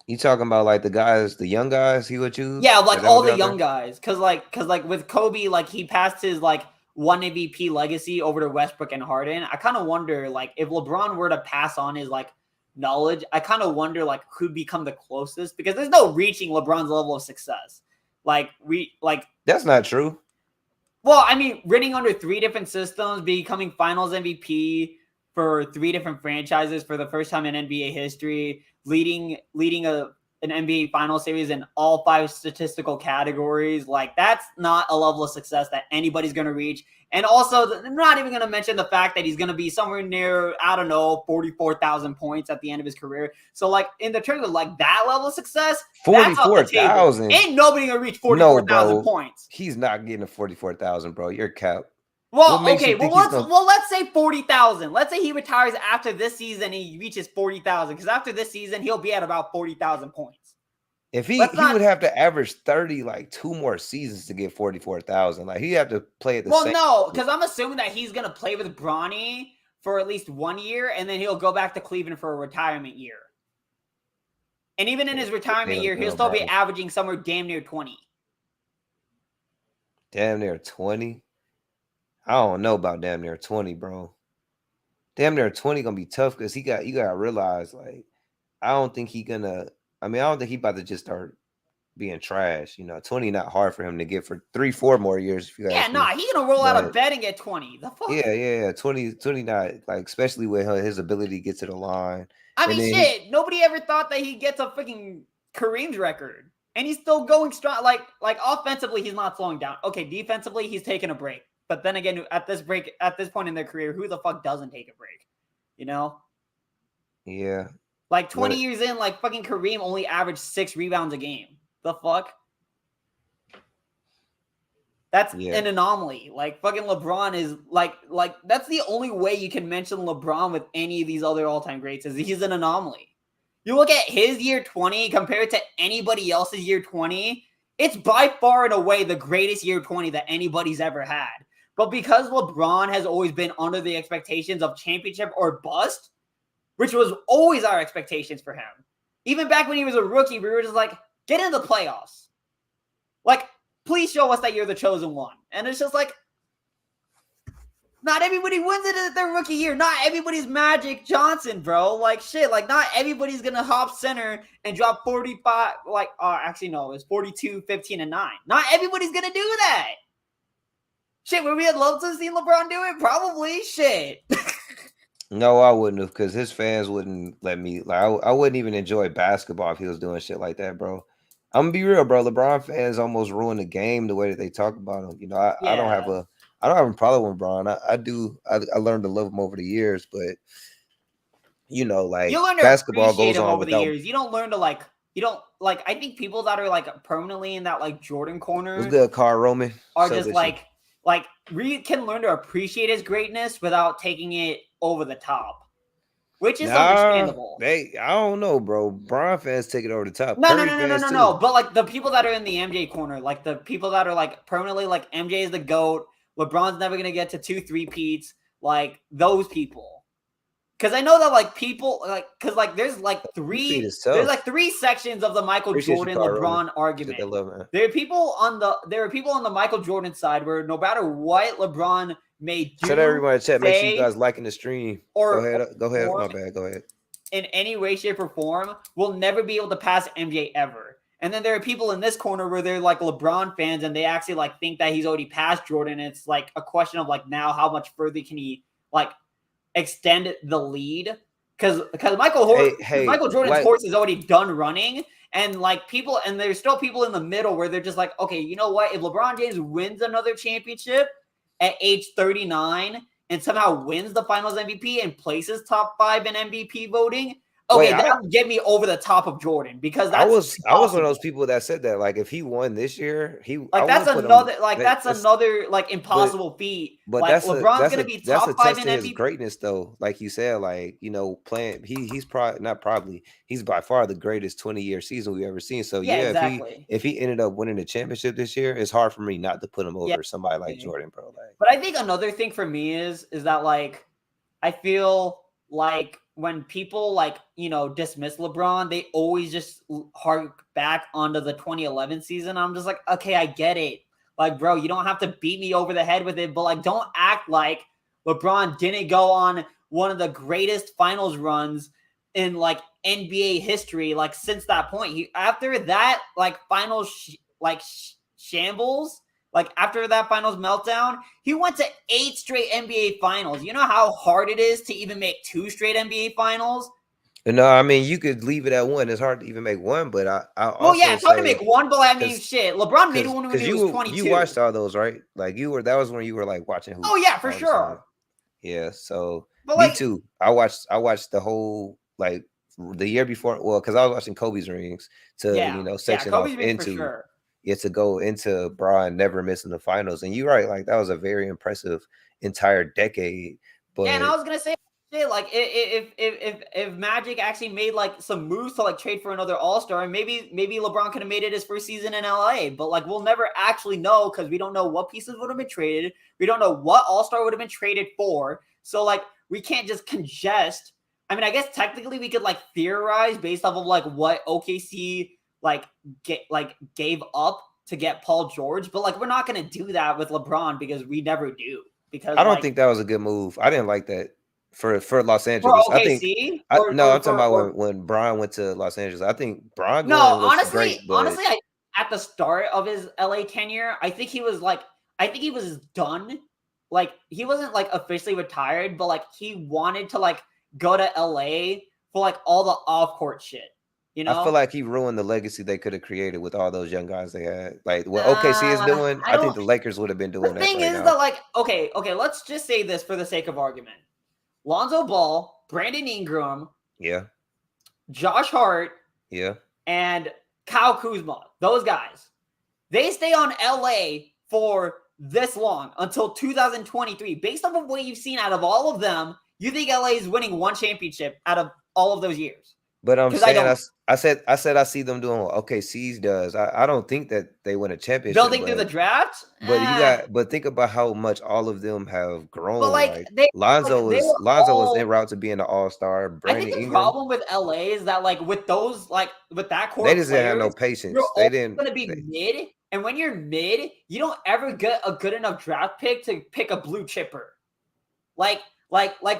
You talking about like the young guys he would choose? Yeah, like all the young guys, cause like with Kobe, like he passed his like one MVP legacy over to Westbrook and Harden. I kind of wonder like if LeBron were to pass on his like knowledge, I kind of wonder like who'd become the closest, because there's no reaching LeBron's level of success. That's not true. Well, I mean, winning under 3 different systems, becoming Finals MVP for 3 different franchises for the first time in NBA history, leading an NBA Final Series in all 5 statistical categories. Like, that's not a level of success that anybody's going to reach. And also, I'm not even going to mention the fact that he's going to be somewhere near, I don't know, 44,000 points at the end of his career. So, like, in the terms of, like, that level of success, 44,000. Ain't nobody going to reach 44,000 points. He's not getting a 44,000, bro. You're capped. Well, okay. Well, let's say 40,000. Let's say he retires after this season. He reaches 40,000, because after this season he'll be at about 40,000 points. If he would have to average 30, like 2 more seasons to get 44,000. Like he'd have to play at the same. Well, no, because I'm assuming that he's gonna play with Bronny for at least 1 year, and then he'll go back to Cleveland for a retirement year. And even in his retirement year, he'll still be averaging somewhere damn near 20. Damn near 20. I don't know about damn near 20, bro. Damn near 20 gonna be tough, because you gotta realize, like, I don't think he about to just start being trash. 20 not hard for him to get for 3-4 more years. If you he's gonna roll out of bed and get 20. The fuck? Yeah. 20 not, like, especially with his ability to get to the line. I mean, shit. Nobody ever thought that he gets a freaking Kareem's record, and he's still going strong. Like offensively, he's not slowing down. Okay, defensively, he's taking a break. But then again, at this point in their career, who the fuck doesn't take a break? Yeah. Like 20 years in, like fucking Kareem only averaged 6 rebounds a game. The fuck? That's an anomaly. Like fucking LeBron is like that's the only way you can mention LeBron with any of these other all-time greats, is he's an anomaly. You look at his year 20 compared to anybody else's year 20, it's by far and away the greatest year 20 that anybody's ever had. But because LeBron has always been under the expectations of championship or bust, which was always our expectations for him. Even back when he was a rookie, we were just like, get into the playoffs. Like, please show us that you're the chosen one. And it's just like, not everybody wins it at their rookie year. Not everybody's Magic Johnson, bro. Like, shit. Like, not everybody's going to hop center and drop 45. Like, actually, no. It was 42, 15, and 9. Not everybody's going to do that. Shit, would we have loved to see LeBron do it? Probably. Shit. No, I wouldn't have, because his fans wouldn't let me. Like, I wouldn't even enjoy basketball if he was doing shit like that, bro. I'm gonna be real, bro. LeBron fans almost ruin the game the way that they talk about him. I don't have a problem with LeBron. I learned to love him over the years, but like, you learn to basketball goes on over the years. You don't learn to like. You don't like. I think people that are like permanently in that like Jordan corner. What's good, Carl Roman? Are just like we can learn to appreciate his greatness without taking it over the top, which is understandable. I don't know, bro. Bron fans take it over the top. No. But like the people that are in the MJ corner, like the people that are like permanently like MJ is the GOAT, LeBron's never gonna get to 2 3-peats, like those people. Because I know that like people like because like there's like feed three is there's tough. like three sections of the Michael Appreciate you, Jordan Carl Roman. LeBron argument. That love, man. There are people on the Michael Jordan side where no matter what LeBron may do, Shout out everyone in chat. Make sure you say, guys liking the stream. or Go ahead. Go ahead. perform My bad. Go ahead. in any way, shape, or form will never be able to pass MJ ever. And then there are people in this corner where they're like LeBron fans and they actually like think that he's already passed Jordan. And it's like a question of like now how much further can he like extend the lead? Because Michael Jordan's horse is already done running. And like people, and there's still people in the middle where they're just like, okay, you know what? If LeBron James wins another championship at age 39 and somehow wins the Finals MVP and places top 5 in MVP voting, okay, that would get me over the top of Jordan because I was one of those people that said that like if he won this year, that's another like impossible feat. But like LeBron's gonna be top 5 in MVP. His greatness though, like you said, like playing he's probably he's by far the greatest 20-year season we've ever seen. So yeah, exactly. if he ended up winning the championship this year, it's hard for me not to put him over somebody like Jordan, bro. Like, but I think another thing for me is that like I feel like when people like dismiss LeBron, they always just hark back onto the 2011 season. I'm just like, okay, I get it. Like, bro, you don't have to beat me over the head with it, but like, don't act like LeBron didn't go on one of the greatest finals runs in like NBA history. Like since that point, after that like finals shambles. Like after that finals meltdown, he went to 8 straight NBA finals. You know how hard it is to even make 2 straight NBA finals? No, I mean you could leave it at 1. It's hard to even make 1, but I it's hard to make 1, but I mean shit. LeBron made one when he was 22. You watched all those, right? Like that was when you were like watching hoops. Oh yeah, for sure. Yeah, so me too. I watched the whole like the year before. Well, because I was watching Kobe's rings to section off into to go into Bron never missing the finals. And you're right, like that was a very impressive entire decade. But and I was gonna say, like if Magic actually made like some moves to like trade for another All-Star, and maybe LeBron could have made it his first season in LA, but like we'll never actually know because we don't know what pieces would have been traded. We don't know what All-Star would have been traded for. So like we can't just congest. I mean, I guess technically we could like theorize based off of like what OKC gave up to get Paul George, but like we're not gonna do that with LeBron because we never do. Because I don't think that was a good move. I didn't like that for Los Angeles. For OKC? I'm talking about when Bron went to Los Angeles. I think Bron. No, honestly, at the start of his LA tenure, I think he was done. Like he wasn't like officially retired, but like he wanted to like go to LA for like all the off-court shit. You know? I feel like he ruined the legacy they could have created with all those young guys they had. Like what OKC is doing, I think the Lakers would have been doing that. The thing is that like, okay, let's just say this for the sake of argument. Lonzo Ball, Brandon Ingram, Josh Hart, and Kyle Kuzma, those guys, they stay on LA for this long until 2023. Based on what you've seen out of all of them, you think LA is winning 1 championship out of all of those years? But I'm saying I said I see them doing what OKC does. I don't think that they win a championship. Building through the draft? But think about how much all of them have grown. But like Lonzo was en route to being an all-star. I think the problem with LA is that like with that core, they just didn't have no patience. They didn't gonna be mid, and when you're mid, you don't ever get a good enough draft pick to pick a blue chipper. Like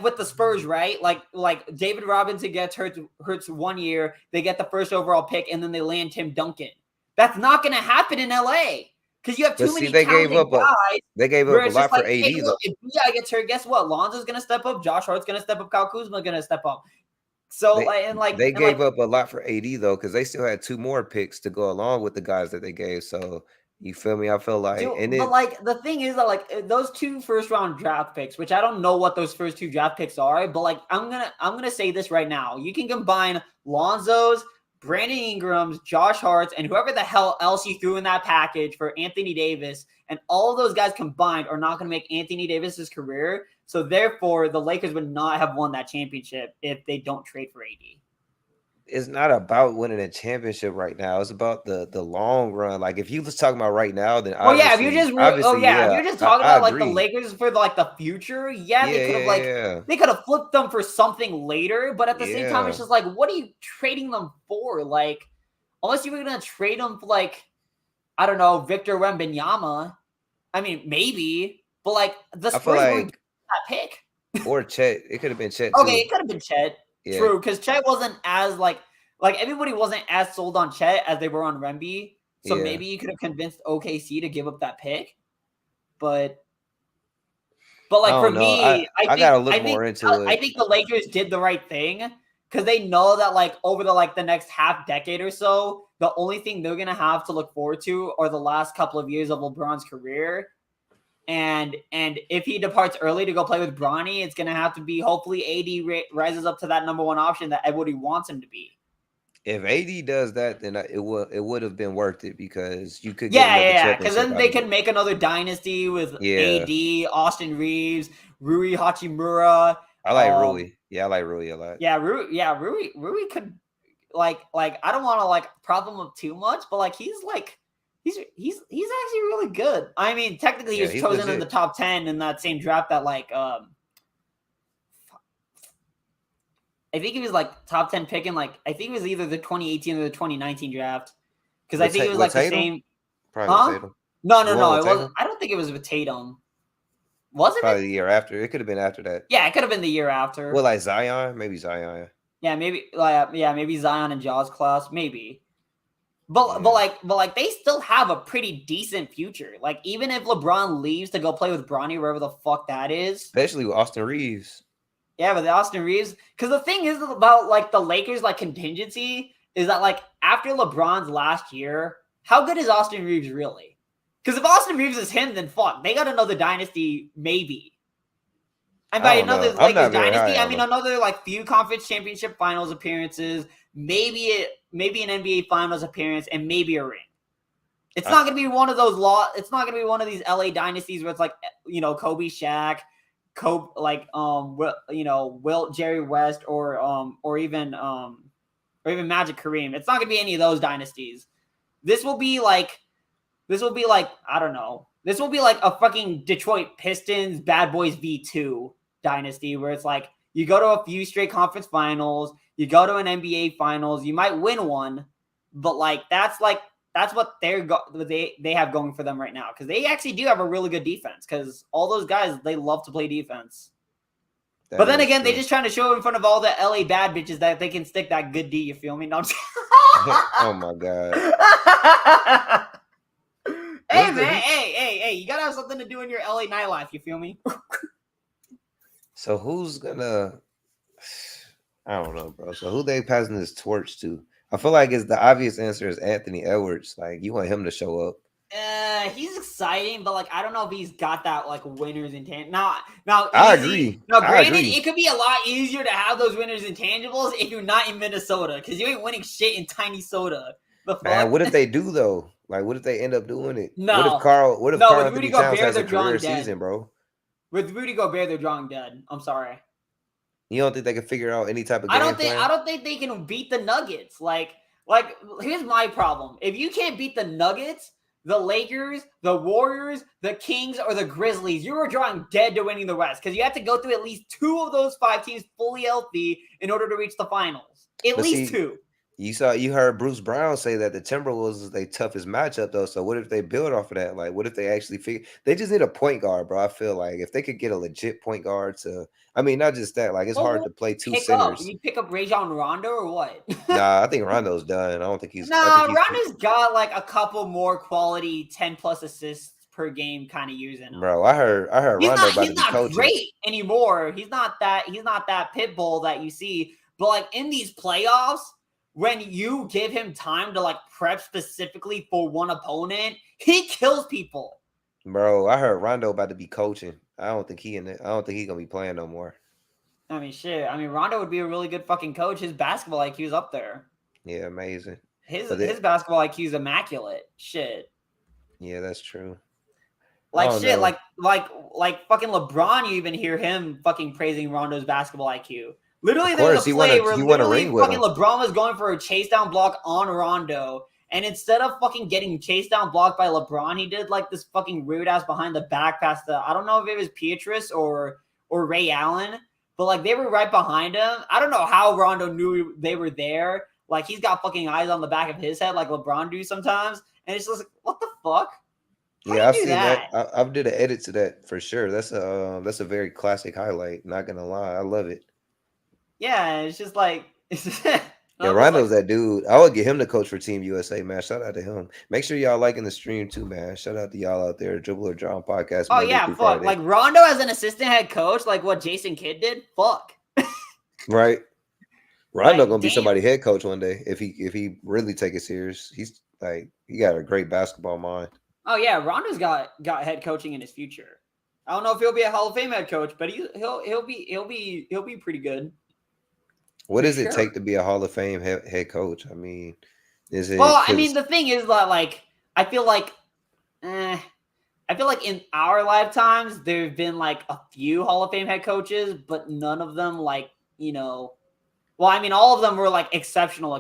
with the Spurs, right? Like David Robinson gets hurts 1 year, they get the first overall pick, and then they land Tim Duncan. That's not going to happen in LA because you have too many talented guys. They gave up a lot for AD. If BI gets hurt, guess what? Lonzo's going to step up. Josh Hart's going to step up. Kyle Kuzma's going to step up. So they gave up a lot for AD though because they still had 2 more picks to go along with the guys that they gave. So. You feel me? I feel like, but like the thing is that like those 2 first-round draft picks, which I don't know what those first 2 draft picks are, but like I'm gonna say this right now: you can combine Lonzo's, Brandon Ingram's, Josh Hart's, and whoever the hell else you threw in that package for Anthony Davis, and all of those guys combined are not going to make Anthony Davis's career. So therefore, the Lakers would not have won that championship if they don't trade for AD. it's not about winning a championship right now. It's about the long run. Like if you was talking about right now, then Well, yeah, if you're just if yeah, you're just talking I about like the agree. Lakers for like the future, yeah, Yeah, yeah, they could have flipped them for something later, but at the same time, it's yeah. just like, what are you trading them for? Like, unless you were gonna trade them for like, I don't know, Victor Wembanyama. I mean, maybe, but like the I feel Spurs weren't like getting that pick. or Chet. It could have been Chet Okay, too. it could have been Chet. Yeah, True, because Chet wasn't as like everybody wasn't as sold on Chet as they were on Remby. So yeah. maybe you could have convinced OKC to give up that pick. But I like for don't know. me, I gotta look more into I it. think the Lakers did the right thing because they know that like over the next half decade or so, the only thing they're gonna have to look forward to are the last couple of years of LeBron's career. And if he departs early to go play with Bronny, it's gonna have to be hopefully AD rises up to that number one option that everybody wants him to be. If AD does that, then it would have been worth it because you could get Yeah, another yeah, yeah. Because championship then out they of can it. make another dynasty with Yeah, AD, Austin Reeves, Rui Hachimura. I like Rui. Yeah, I like Rui a lot. Rui could like I don't want to like prop him up too much, but like he's actually really good. I mean, technically he Yeah, was he's chosen in the legit. top 10 in that same draft that like I think he was like top 10 picking like I think it was either the 2018 or the 2019 draft because I think it was With like the Tatum, same. probably with Huh? Tatum. No, The no, one no. with It was. Tatum, I don't think it was with Tatum. Was it? probably the year after. It could have been after that. Yeah, it could have been the year Well, after. like Zion, maybe Zion. Yeah, maybe. Yeah, maybe Zion and Jaws class, maybe. Yeah, But like they still have a pretty decent future. Like even if LeBron leaves to go play with Bronny wherever the fuck that is. especially with Austin Reeves. Yeah, with Austin Reeves. Because the thing is about like the Lakers like contingency is that like after LeBron's last year, how good is Austin Reeves really? Because if Austin Reeves is him, then fuck, they got another dynasty maybe. And I by don't another know. I'm Lakers not very high dynasty, I on mean him. another like few conference championship finals appearances, maybe an NBA finals appearance, and maybe a ring. It's I, not gonna be one of those It's not gonna be one of these LA dynasties where it's like Kobe, Shaq, Kobe, like Wilt, Jerry West, or even Magic Kareem. It's not gonna be any of those dynasties. This will be like I don't know. This will be like a fucking Detroit Pistons Bad Boys V2 dynasty where it's like you go to a few straight conference finals, you go to an NBA finals, you might win one, but that's what they have going for them right now because they actually do have a really good defense because all those guys they love to play defense. But that then is again, they're true. just trying to show in front of all the LA bad bitches that they can stick that good D. You feel me? No, Oh my god. hey What's man, the who? hey, you gotta have something to do in your LA nightlife. You feel me? So who's gonna? I don't know, bro. So who they passing this torch to? I feel like it's the obvious answer is Anthony Edwards. Like you want him to show up. He's exciting, but like I don't know if he's got that like winners intangible. Now I easy. agree. Now I granted, agree. it could be a lot easier to have those winners intangibles if you're not in Minnesota because you ain't winning shit in tiny soda. The Man, fuck? what if they do though? Like, what if they end up doing it? What if No, Carl? What if no. Carl With Rudy Anthony Towns Gobert, has they're a career drawing dead. season, bro? With Rudy Gobert, they're drawing dead. I'm sorry. You don't think they can figure out any type of I game don't think I plan? don't think they can beat the Nuggets. Here's my problem. If you can't beat the Nuggets, the Lakers, the Warriors, the Kings, or the Grizzlies, you are drawing dead to winning the West because you have to go through at least two of those five teams fully healthy in order to reach the finals. At But least see, two. you heard Bruce Brown say that the Timberwolves is their toughest matchup though. So what if they build off of that? Like, what if they actually figure? They just need a point guard, bro. I feel like if they could get a legit point guard to, I mean, not just that. Like, it's Well, hard we'll to play two pick up. centers. You pick up Rajon Rondo or what? Nah, I think Rondo's done. I don't think he's. I think Nah, he's. Rondo's got like a couple more quality 10 plus assists per game kind of using him. Bro, I heard Rondo about He's to be not coaching. great anymore. He's not that pit bull that you see. But like in these playoffs, when you give him time to like prep specifically for one opponent, he kills people. Bro, I heard Rondo about to be coaching. I don't think he in it. I don't think he's gonna be playing no more. I mean, shit. I mean, Rondo would be a really good fucking coach. His basketball IQ is up there. Yeah, amazing. His But his basketball IQ is immaculate. Shit. yeah, that's true. I Like don't shit, know. like fucking LeBron, you even hear him fucking praising Rondo's basketball IQ. Literally, Of there was course, a play where he won a literally ring with fucking him. LeBron was going for a chase down block on Rondo. And instead of fucking getting chased down blocked by LeBron, he did like this fucking weird ass behind the back pass to, I don't know if it was Pietrus or Ray Allen, but like they were right behind him. I don't know how Rondo knew they were there. Like he's got fucking eyes on the back of his head like LeBron do sometimes. And it's just like, what the fuck? How do Yeah, you I've do seen that. that? I've did an edit to that for sure. That's a very classic highlight. Not gonna lie, I love it. Yeah, it's just like it's just, Yeah, I'm just like, Rondo's that dude. I would get him to coach for Team USA, man. Shout out to him. Make sure y'all liking the stream too, man. Shout out to y'all out there. Dribble or Drawn podcast oh Monday yeah, through fuck. Friday. Like Rondo as an assistant head coach, like what Jason Kidd did, fuck. Right. Rondo Like, gonna be damn. somebody head coach one day if he really take it serious. He's like he got a great basketball mind. Oh yeah, Rondo's got head coaching in his future. I don't know if he'll be a Hall of Fame head coach, but he'll be pretty good. What For does it sure. take to be a Hall of Fame head coach? I mean, is it? Well, I 'cause- mean, the thing is that like I feel like in our lifetimes there have been like a few Hall of Fame head coaches, but none of them like, you know, well, I mean, all of them were like exceptional.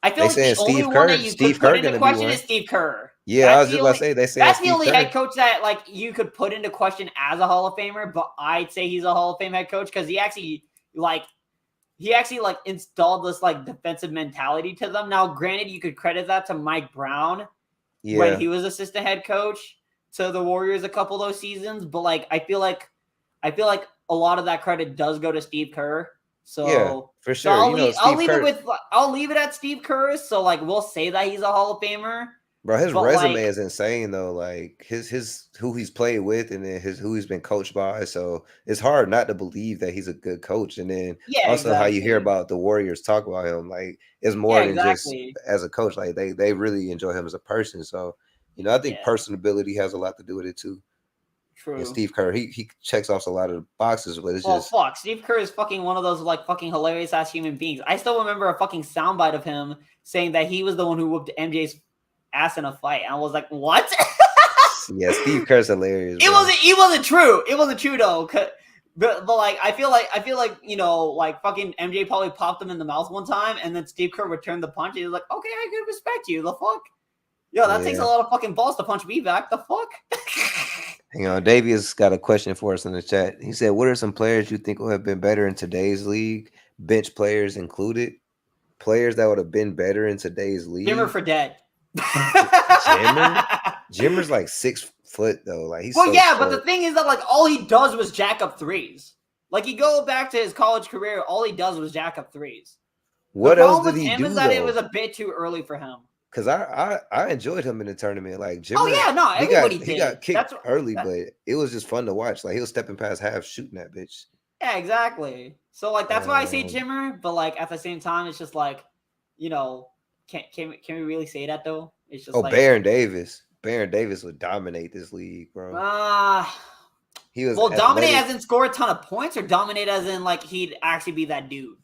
I feel they like the saying only Steve one Kerr. that you Steve could Kerr put into gonna be question one. is Steve Kerr. Yeah, I was That's just the about to only say they saying that's the Steve only Kerr. head coach that like you could put into question as a Hall of Famer, but I'd say he's a Hall of Fame head coach because he actually installed this like defensive mentality to them. Now, granted, you could credit that to Mike Brown when Yeah, he was assistant head coach to the Warriors a couple of those seasons, but like I feel like a lot of that credit does go to Steve Kerr. yeah, So for so sure. You know, I'll Steve leave Kerr, it at Steve Kerr. So like we'll say that he's a Hall of Famer, bro, his but resume like is insane though. Like his who he's played with and then his who he's been coached by. So it's hard not to believe that he's a good coach. And then yeah, also how you hear exactly. about the Warriors talk about him, like it's Yeah, more than just exactly. as a coach. Like they really enjoy him as a person. So you know, I think Yeah, personability has a lot to do with it too. And true. Steve Kerr, he checks off a lot of the boxes, but it's Well, just fuck. Steve Kerr is fucking one of those like fucking hilarious ass human beings. I still remember a fucking soundbite of him saying that he was the one who whooped MJ's ass in a fight. And I was like, what? yeah, Steve Kerr's hilarious. It Bro. wasn't true. It wasn't true though. But like I feel like you know like fucking MJ probably popped him in the mouth one time, and then Steve Kerr returned the punch. And he was like, okay, I can respect you. The fuck. Yo, that takes a Yeah. lot of fucking balls to punch me back. The fuck. Hang on, Davies got a question for us in the chat. He said, "What are some players you think would have been better in today's league? Bench players included. Players that would have been better in today's league. Jimmer for dead. Jimmer? Jimmer's like 6 foot though. Like he's Well, so yeah, short. but the thing is that like all he does was jack up threes. Like you go back to his college career, all he does was jack up threes. What the else problem did with he him do is that it was though? a bit too early for him. Because I enjoyed him in the tournament. Like Jimmer, Oh yeah, no, everybody he did. got kicked That's early, that- but it was just fun to watch. Like he was stepping past half, shooting that bitch. yeah, exactly. So like that's why I say Um, Jimmer, but like at the same time, it's just like, you know, can we really say that though? It's just Oh, like Baron Davis. Baron Davis would dominate this league, bro. He was well, dominate athletic. as in score a ton of points, or dominate as in like he'd actually be that dude.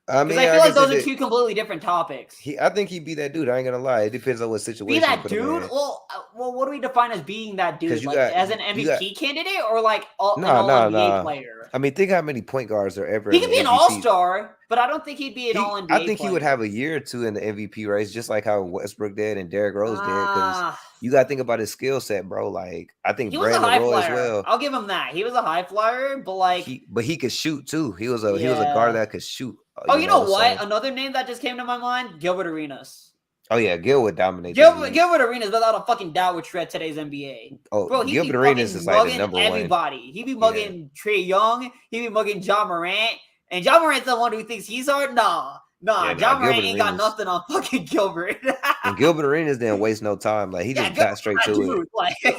I Because mean, I feel like guess those it are two completely different topics. I think he'd be that dude. I ain't gonna lie. It depends on what situation. Be you that put him dude? in. Well, what do we define as being that 'Cause dude? you Like got- as an you MVP candidate, or like an Nah, All nah, NBA nah. player? I mean, think how many point guards there ever. He in could the be an MVP. All-Star, but I don't think he'd be an All NBA. I think he would have a year or two in the MVP race, just like how Westbrook did and Derrick Rose did. Because Ah, you got to think about his skill set, bro. Like I think he was a Brandon high Roy as flyer. well. I'll give him that. He was a high flyer, but like, But he could shoot too. He was a Yeah. guard that could shoot. oh, you know what? so- Another name that just came to my mind: Gilbert Arenas. oh yeah, Gil would dominate. this league. Gilbert Arenas, without a fucking doubt, would shred today's NBA. Oh, Bro, he'd Gilbert be Arenas fucking is like the mugging number one. everybody. He'd be mugging Trey Young. He'd be mugging John Morant. And John Morant's the one who thinks he's hard. Nah. Yeah, John Morant Gilbert ain't got Arenas. nothing on fucking Gilbert. And Gilbert Arenas didn't waste no time. Like he just got straight to dude, like, it.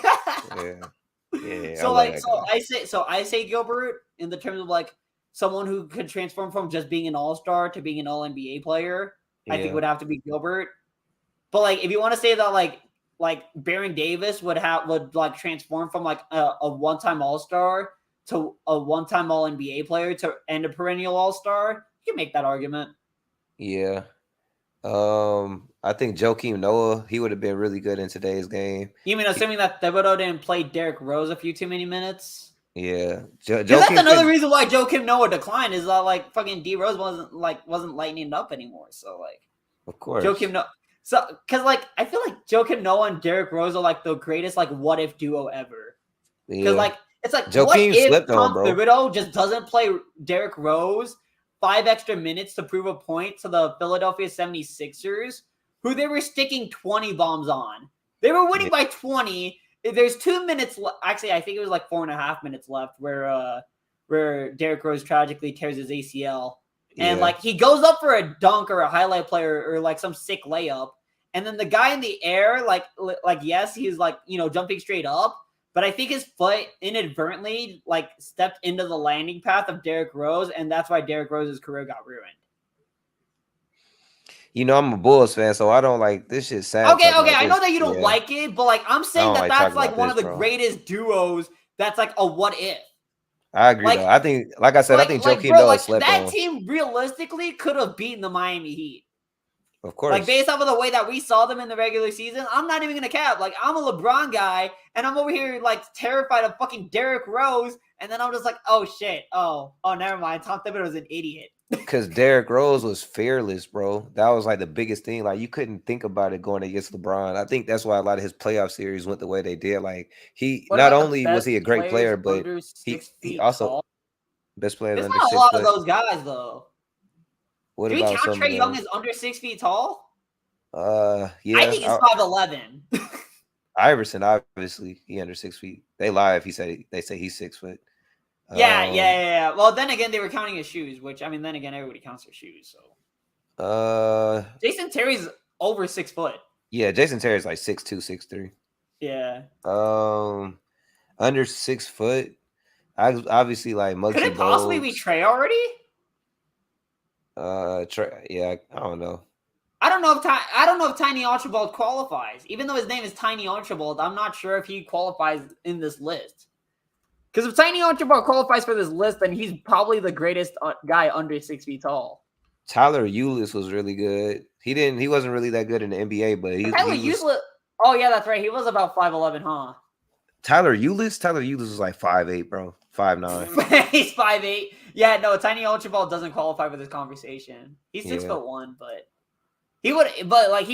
Yeah. Yeah. so I love like, that so guy. I say Gilbert in the terms of like someone who could transform from just being an all-star to being an all NBA player. I think Yeah. would have to be Gilbert. But like, if you want to say that like Baron Davis would like transform from like a one-time all-star to a one-time all NBA player and a perennial all-star, you can make that argument. Yeah. I think Joakim Noah, he would have been really good in today's game. You mean assuming that Thibodeau didn't play Derrick Rose a few too many minutes? Yeah, Because that's Joakim another could, reason why Joakim Noah declined is that like fucking D Rose wasn't lighting it up anymore. So like of course. Joakim Noah. So because like I feel like Joakim Noah and Derrick Rose are like the greatest like what if duo ever. Because Yeah, like it's like what Joakim if slept on, Tom bro. Thibodeau just doesn't play Derrick Rose 5 extra minutes to prove a point to the Philadelphia 76ers, who they were sticking 20 bombs on. They were winning Yeah, by 20. There's 2 minutes. Actually, I think it was like 4.5 minutes left where Derrick Rose tragically tears his ACL, and yeah. like he goes up for a dunk or a highlight play or like some sick layup, and then the guy in the air, like yes, he's like jumping straight up, but I think his foot inadvertently like stepped into the landing path of Derrick Rose, and that's why Derrick Rose's career got ruined. I'm a Bulls fan, so I don't like this shit. Sad Okay, talking okay, about I know this. that you don't Yeah, like it, but like I'm I saying don't that like that's talking like about one this, of the bro. greatest duos. That's like a what if. I agree Like though. I think, like I said, I think Joakim bro, Noah like slept that on. team realistically could have beaten the Miami Heat. Of Like course. based off of the way that we saw them in the regular season, I'm not even gonna cap. Like I'm a LeBron guy, and I'm over here like terrified of fucking Derrick Rose, and then I'm just like, oh shit, never mind. Tom Thibodeau was an idiot. Because Derrick Rose was fearless, bro. That was like the biggest thing. Like you couldn't think about it going against LeBron. I think that's why a lot of his playoff series went the way they did. Like he What not about the only was best he a great players player, but under he 6 feet also tall? best players There's under not a six lot of foot. those guys though. What Do we about count some of Trey Young them? as under 6 feet tall? I Yeah, think he's 5'11". Iverson, obviously he under 6 feet. They lie if they say he's 6 foot. Yeah. Well, then again, they were counting his shoes, which I mean, then again, everybody counts their shoes. So Uh, Jason Terry's over 6 foot. yeah, Jason Terry's like 6'2", 6'3". Yeah. Under 6 foot. Obviously like Could Muggsy it possibly be Bogues. Trey already? Yeah, I don't know. I don't know if Tiny Archibald qualifies. Even though his name is Tiny Archibald, I'm not sure if he qualifies in this list. Because if Tiny Archibald qualifies for this list, then he's probably the greatest guy under 6 feet tall. Tyler Ulis was really good. He wasn't really that good in the NBA, but Tyler he was. Ulis. Oh yeah, that's right. He was about 5'11", huh? Tyler Ulis was like 5'8", bro. 5'9". He's 5'8". Yeah, no, Tiny Archibald doesn't qualify for this conversation. He's Yeah. 6'1", but he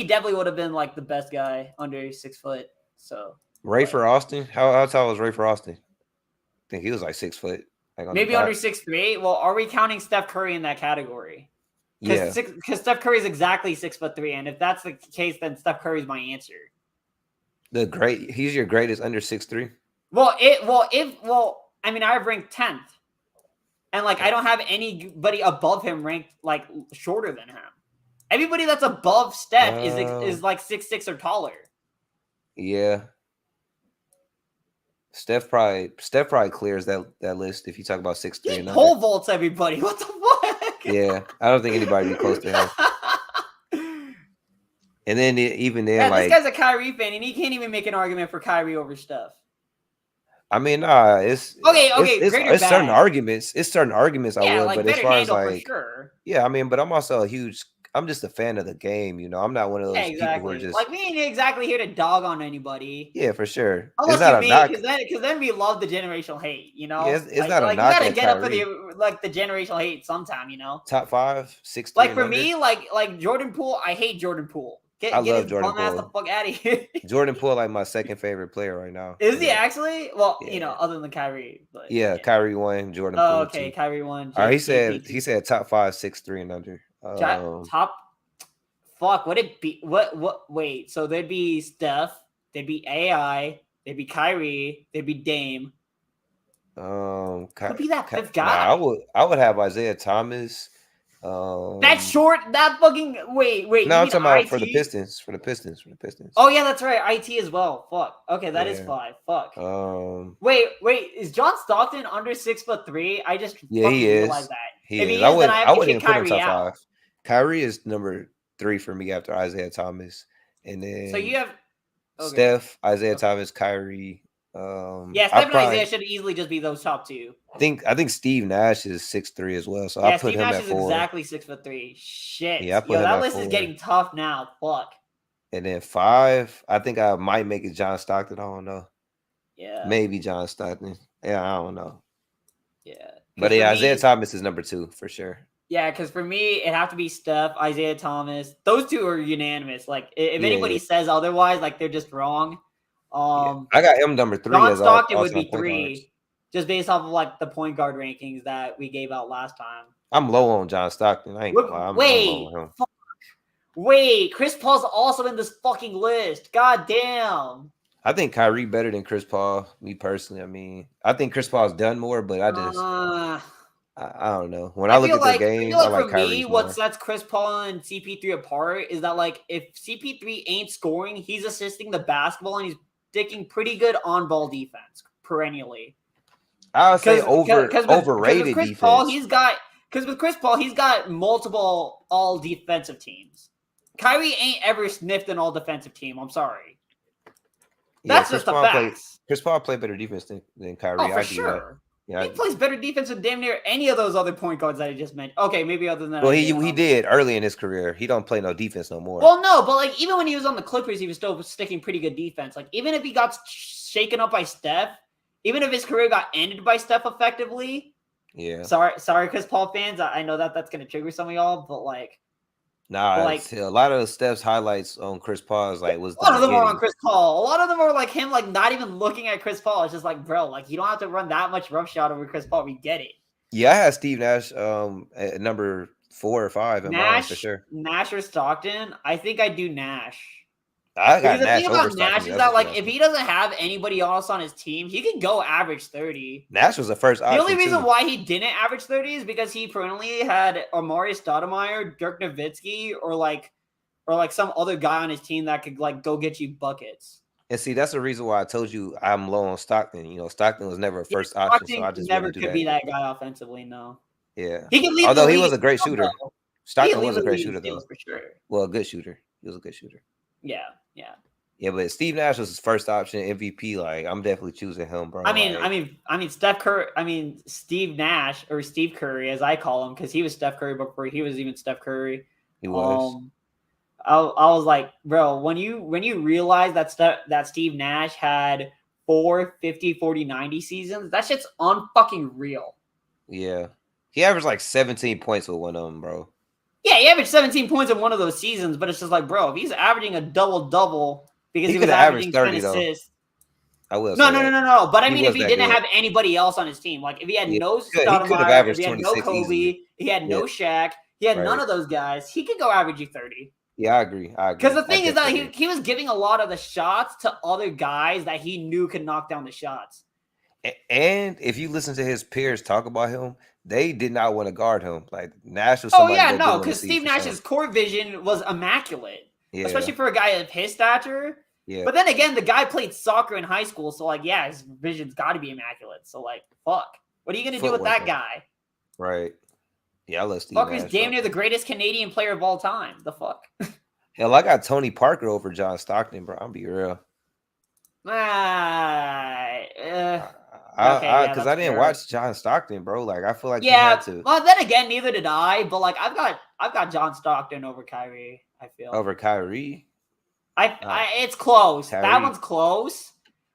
definitely would have been like the best guy under 6 foot. So Rafer Austin. How tall was Rafer Austin? I think he was like 6 foot. Like on maybe the under dot. 6'3". Well, are we counting Steph Curry in that category? Yeah. Because Steph Curry is exactly 6'3", and if that's the case, then Steph Curry is my answer. He's your greatest under 6'3". I mean, I've ranked 10th, and like I don't have anybody above him ranked like shorter than him. Everybody that's above Steph is like 6'6" or taller. Yeah. Steph probably clears that list if you talk about 6'3" He and pole under. vaults everybody. What the fuck? Yeah, I don't think anybody be close to him. And then even then, yeah, like this guy's a Kyrie fan, and he can't even make an argument for Kyrie over Steph. I mean, okay. It's certain arguments. It's certain arguments I would, like but as better far as handle like, for sure. yeah, I mean, but I'm also I'm just a fan of the game. I'm not one of those people who are just like we ain't exactly here to dog on anybody. Yeah, for sure. Unless It's not you a mean knock. because then we love the generational hate. Yeah, it's not a like knock you gotta at get up for Kyrie. the generational hate sometime. Top 5, 6'3" Like and for under. me, like Jordan Poole, I hate Jordan Poole. I love his Jordan bum ass Poole. the fuck out of here. Jordan Poole, like my second favorite player right now. Is he actually? Well, Yeah. other than Kyrie, but Yeah, Kyrie 1, Jordan Poole. Oh, okay, 2. Kyrie 1. All right, he said top 5, 6'3" and under. Top. Fuck, would it be what? Wait, so there'd be Steph, there'd be AI, there'd be Kyrie, there'd be Dame. Could be that fifth guy. Nah, I would have Isaiah Thomas. That short, that fucking wait. No, I'm talking about IT? for the Pistons. Oh yeah, that's right. IT as well. Fuck. Okay, that is 5. Fuck. Wait. Is John Stockton under 6'3"? I just he is. Realized that. He if is. he I is, then I have to wouldn't kick put him Kyrie top out. 5. Kyrie is number 3 for me after Isaiah Thomas, and then so you have Steph, Isaiah Thomas, Kyrie. Steph and Isaiah should easily just be those top 2. I think Steve Nash is 6'3" as well, so yeah, I put him at 4. Steve Nash is exactly 6'3". Shit. Yeah, I put him that at list 4. is getting tough now. Fuck. And then 5, I think I might make it John Stockton. I don't know. Yeah. Maybe John Stockton. Yeah, I don't know. Yeah. But yeah, Isaiah Thomas is number 2 for sure. Yeah, because for me, it have to be Steph, Isaiah Thomas. Those two are unanimous. Like, if anybody Yeah. says otherwise, like they're just wrong. Yeah. I got him number 3 John as all Stockton would time be point guards. 3, just based off of like the point guard rankings that we gave out last time. I'm low on John Stockton. I ain't gonna lie. I'm low on him. Wait, Chris Paul's also in this fucking list. God damn. I think Kyrie better than Chris Paul. Me personally, I mean, I think Chris Paul's done more, but I don't know. When I look at their game, I like for Kyrie's me, what more. sets Chris Paul and CP3 apart is that like if CP3 ain't scoring, he's assisting the basketball and he's taking pretty good on-ball defense perennially. I would say overrated Chris defense. Paul, with Chris Paul, he's got multiple all defensive teams. Kyrie ain't ever sniffed an all defensive team. I'm sorry. That's just a fact. Chris Paul played better defense than Kyrie. Oh, for sure. Yeah, he plays better defense than damn near any of those other point guards that I just mentioned. Okay, maybe other than that. Well, he did early in his career. He don't play no defense no more. Well, no, but like even when he was on the Clippers, he was still sticking pretty good defense. Like even if he got shaken up by Steph, even if his career got ended by Steph effectively. Yeah. Sorry, Chris Paul fans. I know that's gonna trigger some of y'all, but like. Nah, like, a lot of Steph's highlights on Chris Paul is like a lot of them are on Chris Paul. A lot of them are like him, like not even looking at Chris Paul. It's just like, bro, like you don't have to run that much rough shot over Chris Paul. We get it. Yeah, I had Steve Nash at number 4 or 5 in mine for sure. Nash or Stockton? I think I do Nash. I got Nash. The thing about Nash is that like if he doesn't have anybody else on his team, he can go average 30. Nash was the first option. The only reason why he didn't average 30 is because he perennially had Amari Stoudemire, Dirk Nowitzki, or like some other guy on his team that could like go get you buckets. And see, that's the reason why I told you I'm low on Stockton. You know, Stockton was never a first option, so I just never could be that guy offensively. No. Yeah. He can lead. Although he was a great shooter. Stockton was a great shooter though. For sure. Well, a good shooter. He was a good shooter. Yeah. Yeah, but Steve Nash was his first option MVP. Like, I'm definitely choosing him, bro. I mean, Steph Curry. I mean, Steve Nash or Steve Curry, as I call him, because he was Steph Curry before he was even Steph Curry. He was. I was like, bro, when you realize that Steve Nash had 4 50, 40, 90 seasons, that shit's unfucking real. Yeah, he averaged like 17 points with one of them, bro. Yeah, he averaged 17 points in one of those seasons, but it's just like, bro, if he's averaging a double-double because he was averaging 10 assists. I will. No. But I mean, if he didn't have anybody else on his team, like if he had no Stoudemire, if he had no Kobe, he had no Shaq, he had none of those guys, he could go average you 30. Yeah, I agree. Because the thing is that he was giving a lot of the shots to other guys that he knew could knock down the shots. And if you listen to his peers talk about him, they did not want to guard him. Like Nash was somebody. Because Steve Nash's core vision was immaculate, especially for a guy of his stature. Yeah. But then again, the guy played soccer in high school, so like, yeah, his vision's got to be immaculate. So like, fuck, what are you gonna do with that guy? Right. Yeah, I love Steve Nash. Fucker's damn near the greatest Canadian player of all time. The fuck. Hell, I got Tony Parker over John Stockton, bro. I'll be real. Because I didn't watch John Stockton, bro. Like I feel like he had to. Well, then again, neither did I. But like, I've got John Stockton over Kyrie. I feel over Kyrie. It's close. Kyrie. That one's close.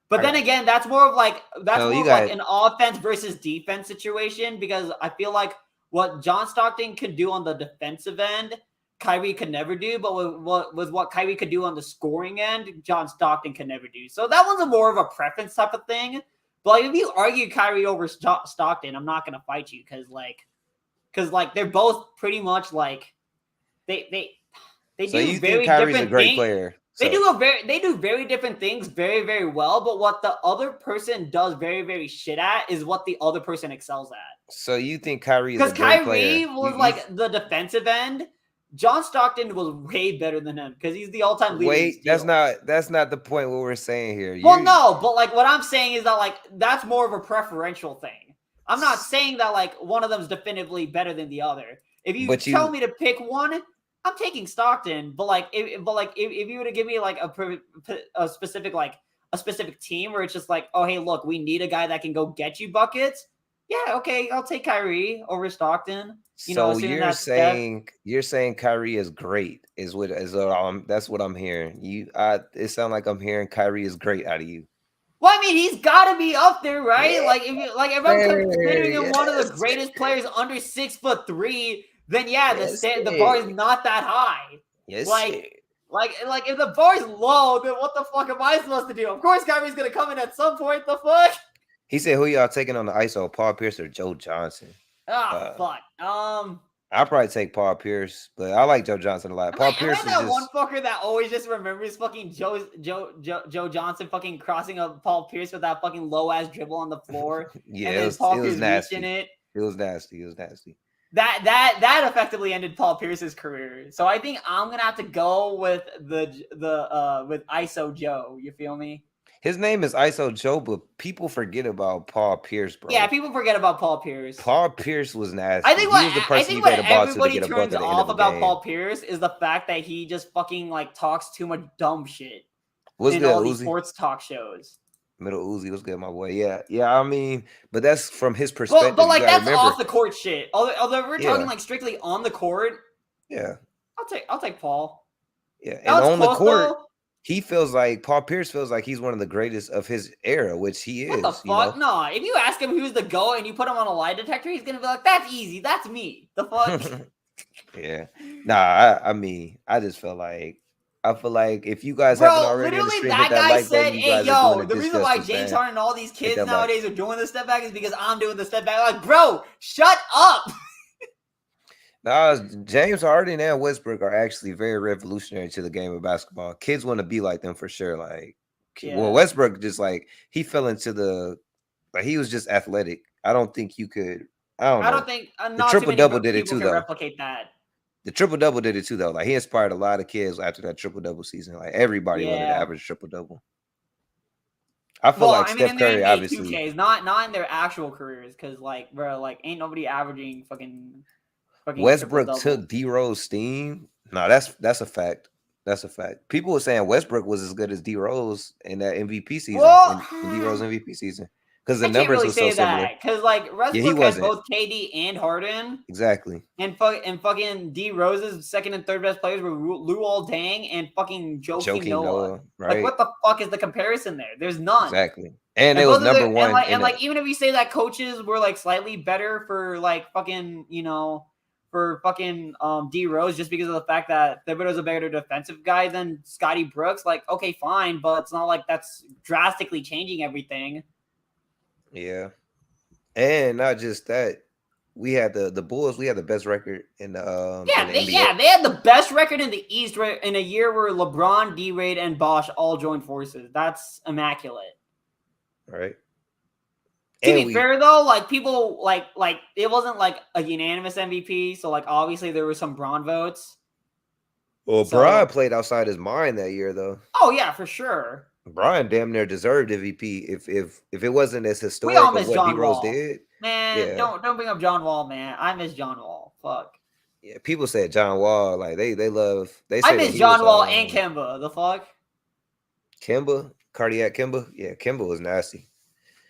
But then again, that's more of like an offense versus defense situation because I feel like what John Stockton could do on the defensive end, Kyrie could never do. But with what Kyrie could do on the scoring end, John Stockton could never do. So that one's more of a preference type of thing. But like, if you argue Kyrie over Stockton, I'm not gonna fight you because they're both pretty much like they so do you very think Kyrie's different a great things. player. So. They do very different things very, very well, but what the other person does very, very shit at is what the other person excels at. So you think Kyrie is a great player? Kyrie was like the defensive end. John Stockton was way better than him because he's the all-time leader. Wait, that's not the point what we're saying here. No, but like what I'm saying is that like that's more of a preferential thing. I'm not saying that like one of them is definitively better than the other. If you tell me to pick one, I'm taking Stockton. But if you were to give me like a specific team where it's just like, oh hey, look, we need a guy that can go get you buckets. Yeah, okay, I'll take Kyrie over Stockton. So you're saying Kyrie is great that's what I'm hearing. It sounds like I'm hearing Kyrie is great out of you. Well, I mean, he's got to be up there, right? Yeah. Like, if I'm considering him one of the greatest players under 6'3", then yeah, the bar is not that high. Yes, like if the bar is low, then what the fuck am I supposed to do? Of course, Kyrie's gonna come in at some point. The fuck? He said, "Who y'all taking on the ISO? Paul Pierce or Joe Johnson?" Fuck. I'll probably take Paul Pierce, but I like Joe Johnson a lot. Paul Pierce is that one fucker that always just remembers fucking Joe Johnson fucking crossing up Paul Pierce with that fucking low ass dribble on the floor. Yeah, and it then was, Paul it was Pierce nasty. reaching it. It was nasty. It was nasty. That effectively ended Paul Pierce's career. So I think I'm gonna have to go with with ISO Joe. You feel me? His name is ISO Joe, but people forget about Paul Pierce, bro. Yeah, people forget about Paul Pierce. Paul Pierce was nasty. I think what everybody turns off about game. Paul Pierce is the fact that he just fucking like talks too much dumb shit What's in good, all these Uzi? sports talk shows. Middle Uzi was good, my boy. Yeah. I mean, but that's from his perspective. But like that's off the court shit. Although we're talking Yeah. like strictly on the court. Yeah. I'll take Paul. Yeah, and on the court, he feels like Paul Pierce feels like he's one of the greatest of his era, which he is. What the fuck? No, if you ask him who's the GOAT and you put him on a lie detector, he's gonna be like, "That's easy. That's me." The fuck? Yeah. Nah, I mean, I just feel like if you guys haven't already in the stream, that guy like said, button, "Hey, yo, the reason why James Harden and all these kids nowadays are doing the step back is because I'm doing the step back." Like, bro, shut up. Nah, James Harden and Westbrook are actually very revolutionary to the game of basketball. Kids want to be like them for sure. Like, well, Westbrook just like he fell into he was just athletic. I don't think you could. I don't think the triple double did it too though. Replicate that. The triple double did it too though. Like he inspired a lot of kids after that triple double season. Like everybody wanted to average triple double. I feel like Steph Curry, obviously, 2Ks, not in their actual careers, because like, bro, like ain't nobody averaging fucking Westbrook took D-Rose steam. No, that's a fact. That's a fact. People were saying Westbrook was as good as D-Rose in that MVP season, in D-Rose MVP season, because the numbers were so similar. Because like Westbrook had both KD and Harden, exactly, and fucking D-Rose's second and third best players were Luol Deng and fucking Joakim Noah. Right? Like, what the fuck is the comparison there? There's none. Exactly. And it was number one. And even if you say that coaches were like slightly better for like fucking, for fucking D Rose just because of the fact that Thibodeau's a better defensive guy than Scotty Brooks, like, okay, fine, but it's not like that's drastically changing everything. Yeah. And not just that, we had the Bulls, we had the best record in the they had the best record in the East in a year where LeBron, D-Wade, and Bosh all joined forces. That's immaculate. Right. To be fair though, like people like it wasn't like a unanimous MVP, so like obviously there were some Bron votes. Well, Bron played outside his mind that year though. Oh yeah, for sure. Bron damn near deserved MVP if it wasn't as historic as what D-Rose did. Man, don't bring up John Wall, man. I miss John Wall. Fuck. Yeah, people said John Wall, like they say I miss John Wall and Kemba. The fuck? Kemba, cardiac Kemba. Yeah, Kemba was nasty.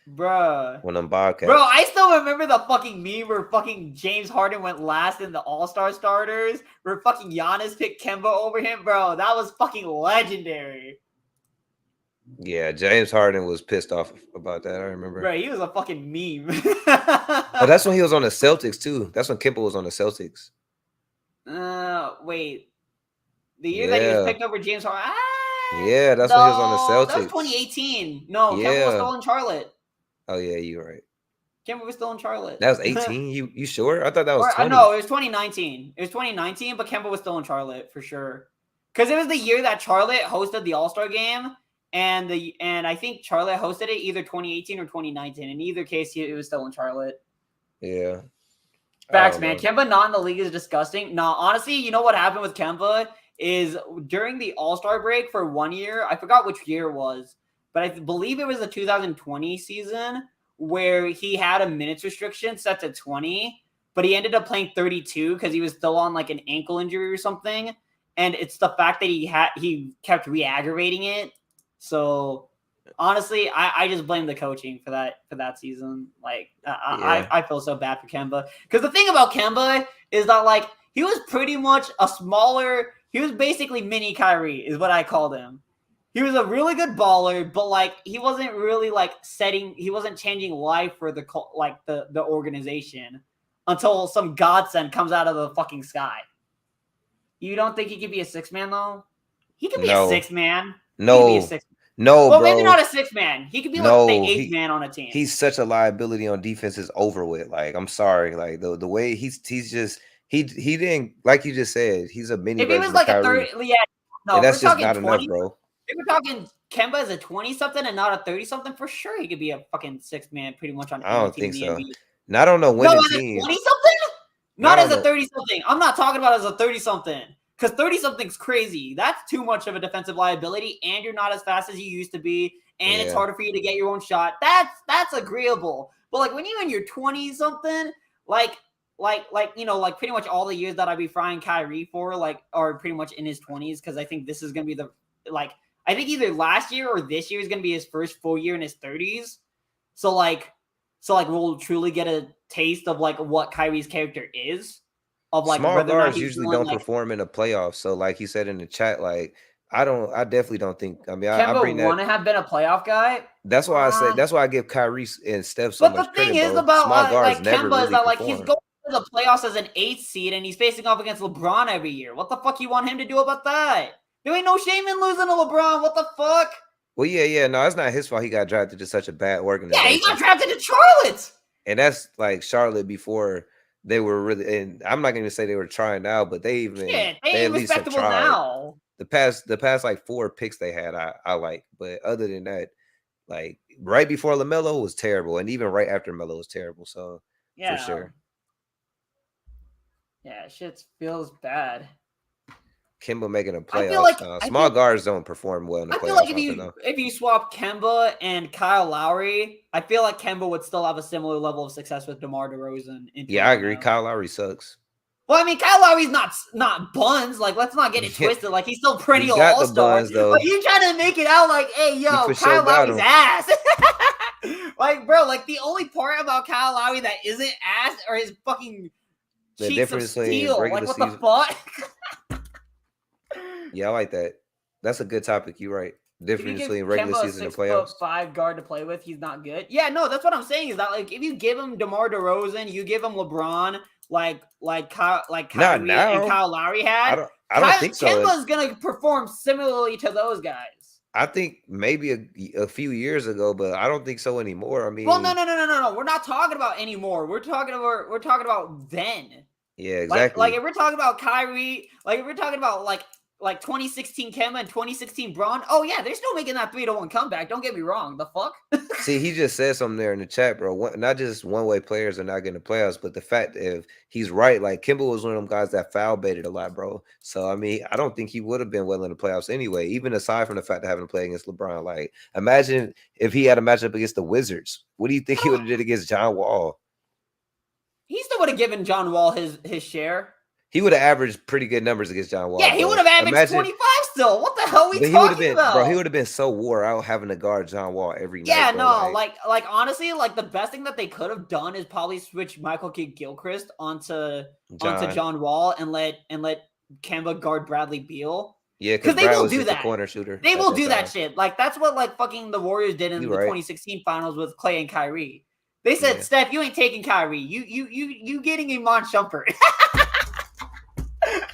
Bruh. When them Bobcats. Bro, I still remember the fucking meme where fucking James Harden went last in the All-Star starters, where fucking Giannis picked Kemba over him. Bro, that was fucking legendary. Yeah, James Harden was pissed off about that. I remember. Bro, he was a fucking meme. But that's when he was on the Celtics too. That's when Kemba was on the Celtics. Wait. The year that he was picked over James Harden. Yeah, that's when he was on the Celtics. That was 2018. No, Kemba was still in Charlotte. Oh yeah, you're right. Kemba was still in Charlotte. That was 18. you sure? I thought that was 20. No, it was 2019. It was 2019, but Kemba was still in Charlotte for sure. Because it was the year that Charlotte hosted the All-Star game, and I think Charlotte hosted it either 2018 or 2019. In either case, it was still in Charlotte. Yeah. Facts, man. Kemba not in the league is disgusting. No, honestly, you know what happened with Kemba is during the All-Star break for 1 year, I forgot which year it was, but I believe it was the 2020 season where he had a minutes restriction set to 20, but he ended up playing 32 because he was still on like an ankle injury or something. And it's the fact that he kept re-aggravating it. So honestly, I just blame the coaching for that season. Like I feel so bad for Kemba. Because the thing about Kemba is that like he was pretty much he was basically mini Kyrie is what I called him. He was a really good baller, but like he wasn't really like he wasn't changing life for the organization until some godsend comes out of the fucking sky. You don't think he could be a 6-man though? He could be a 6-man. No, he could be a 6. No, well, bro. maybe not a 6-man. He could be like the 8th man on a team. He's such a liability on defense. Is over with. Like, I'm sorry. Like the way he's just he didn't, like you just said. He's a mini. If he was like a 30, yeah, no, and that's just not 20, enough, bro. If we're talking Kemba as a 20-something and not a 30-something, for sure he could be a fucking 6-man pretty much on. I don't think so. Not on a winning team. 20-something, not as a 30-something. I'm not talking about as a 30-something. Because 30-something's crazy. That's too much of a defensive liability, and you're not as fast as you used to be, and it's harder for you to get your own shot. That's agreeable. But like when you in your 20-something, like you know, like pretty much all the years that I'd be frying Kyrie for, like, are pretty much in his 20s, because I think this is gonna be I think either last year or this year is gonna be his first full year in his 30s. So we'll truly get a taste of like what Kyrie's character is. Of like small guards usually don't perform in the playoffs. So like he said in the chat, like I definitely don't think. I mean, Kemba want to have been a playoff guy. That's why I say. That's why I give Kyrie and Steph so much credit. But the thing is about small guards like Kemba is that like he's going to the playoffs as an 8th seed and he's facing off against LeBron every year. What the fuck you want him to do about that? There ain't no shame in losing to LeBron. What the fuck? Well, yeah, no, it's not his fault. He got drafted to such a bad organization. Yeah, he got drafted to Charlotte, and that's like Charlotte before. They were really, and I'm not going to say they were trying now, but they at least have tried. Now. The past like 4 picks they had, I like, but other than that, like right before LaMelo was terrible, and even right after Melo was terrible. So for sure, yeah, shit feels bad. Kemba making a playoff. Small guards don't perform well in the playoffs. I feel like if you swap Kemba and Kyle Lowry, I feel like Kemba would still have a similar level of success with DeMar DeRozan. Yeah, I agree. Kyle Lowry sucks. Well, I mean, Kyle Lowry's not buns. Like, let's not get it twisted. Like, he's still perennial all-star. But you trying to make it out like, hey, yo, Kyle Lowry's ass. Like, bro, like the only part about Kyle Lowry that isn't ass are his fucking cheeks of steel. Like, what the fuck? Yeah, I like that. That's a good topic. You're right. Difference between regular season and playoffs. 6'5" guard to play with, he's not good. Yeah, no, that's what I'm saying. Is that like if you give him DeMar DeRozan, you give him LeBron, like Kyrie and Kyle Lowry had. I don't think so. Kemba's gonna perform similarly to those guys. I think maybe a few years ago, but I don't think so anymore. I mean, well, no. We're not talking about anymore. We're talking about then. Yeah, exactly. Like if we're talking about Kyrie, like if we're talking about like 2016 Kemba and 2016 Braun. Oh yeah, they're still making that 3-1 comeback. Don't get me wrong. The fuck? See, he just said something there in the chat, bro. Not just one-way players are not getting the playoffs, but the fact that if he's right, like Kemba was one of them guys that foul baited a lot, bro. So I mean, I don't think he would have been well in the playoffs anyway. Even aside from the fact of having to play against LeBron, like imagine if he had a matchup against the Wizards. What do you think he would have did against John Wall? He still would have given John Wall his share. He would have averaged pretty good numbers against John Wall. Yeah, he would have averaged 25 still. What the hell are we talking about? Bro, he would have been so wore out having to guard John Wall every night. Yeah, no, like honestly, like the best thing that they could have done is probably switch Michael Kidd-Gilchrist onto John Wall and let Kemba guard Bradley Beal. Yeah, because they will do that. Corner shooter. They will do that shit. Like that's what like fucking the Warriors did in the 2016 finals with Klay and Kyrie. They said, Steph, you ain't taking Kyrie. You getting Iman Shumpert.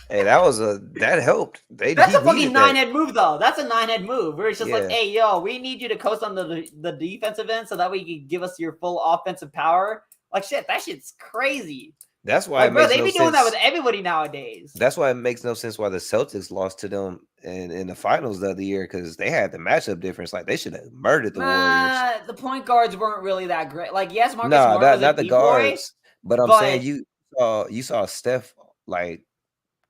Hey, that helped. That's a fucking 9-head move, though. That's a 9-head move. Where it's just like, hey, yo, we need you to coast on the defensive end so that way you can give us your full offensive power. Like shit, that shit's crazy. That's why they be doing that with everybody nowadays. That's why it makes no sense why the Celtics lost to them in the finals the other year, because they had the matchup difference. Like they should have murdered the Warriors. The point guards weren't really that great. Like yes, Marcus Smart was not the guards, but I'm saying you saw Steph like.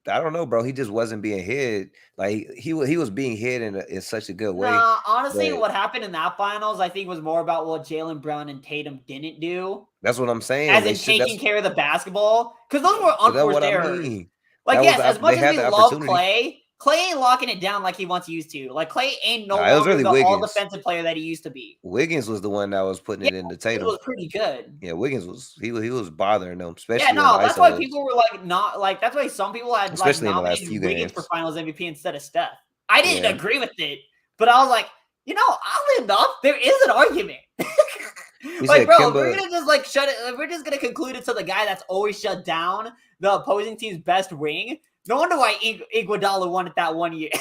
I don't know, bro. He just wasn't being hit. Like he was being hit in such a good way. Honestly, what happened in that finals, I think, was more about what Jaylen Brown and Tatum didn't do. That's what I'm saying. As in taking care of the basketball, because those were unforced errors. I mean. Like yes, as much as we love Klay ain't locking it down like he once used to. Like Klay ain't no longer the all-defensive player that he used to be. Wiggins was the one that was putting it in the Tatum. It was pretty good. Yeah, Wiggins was he was bothering them, especially. Yeah, no, that's why people were like not like. That's why some people had especially like nominated Wiggins for Finals MVP instead of Steph. I didn't agree with it, But I was like, oddly enough, there is an argument. You Like, said bro, we're Kimba. gonna just like shut it. We're just gonna conclude it to the guy that's always shut down the opposing team's best wing. No wonder why Iguodala won it that 1 year.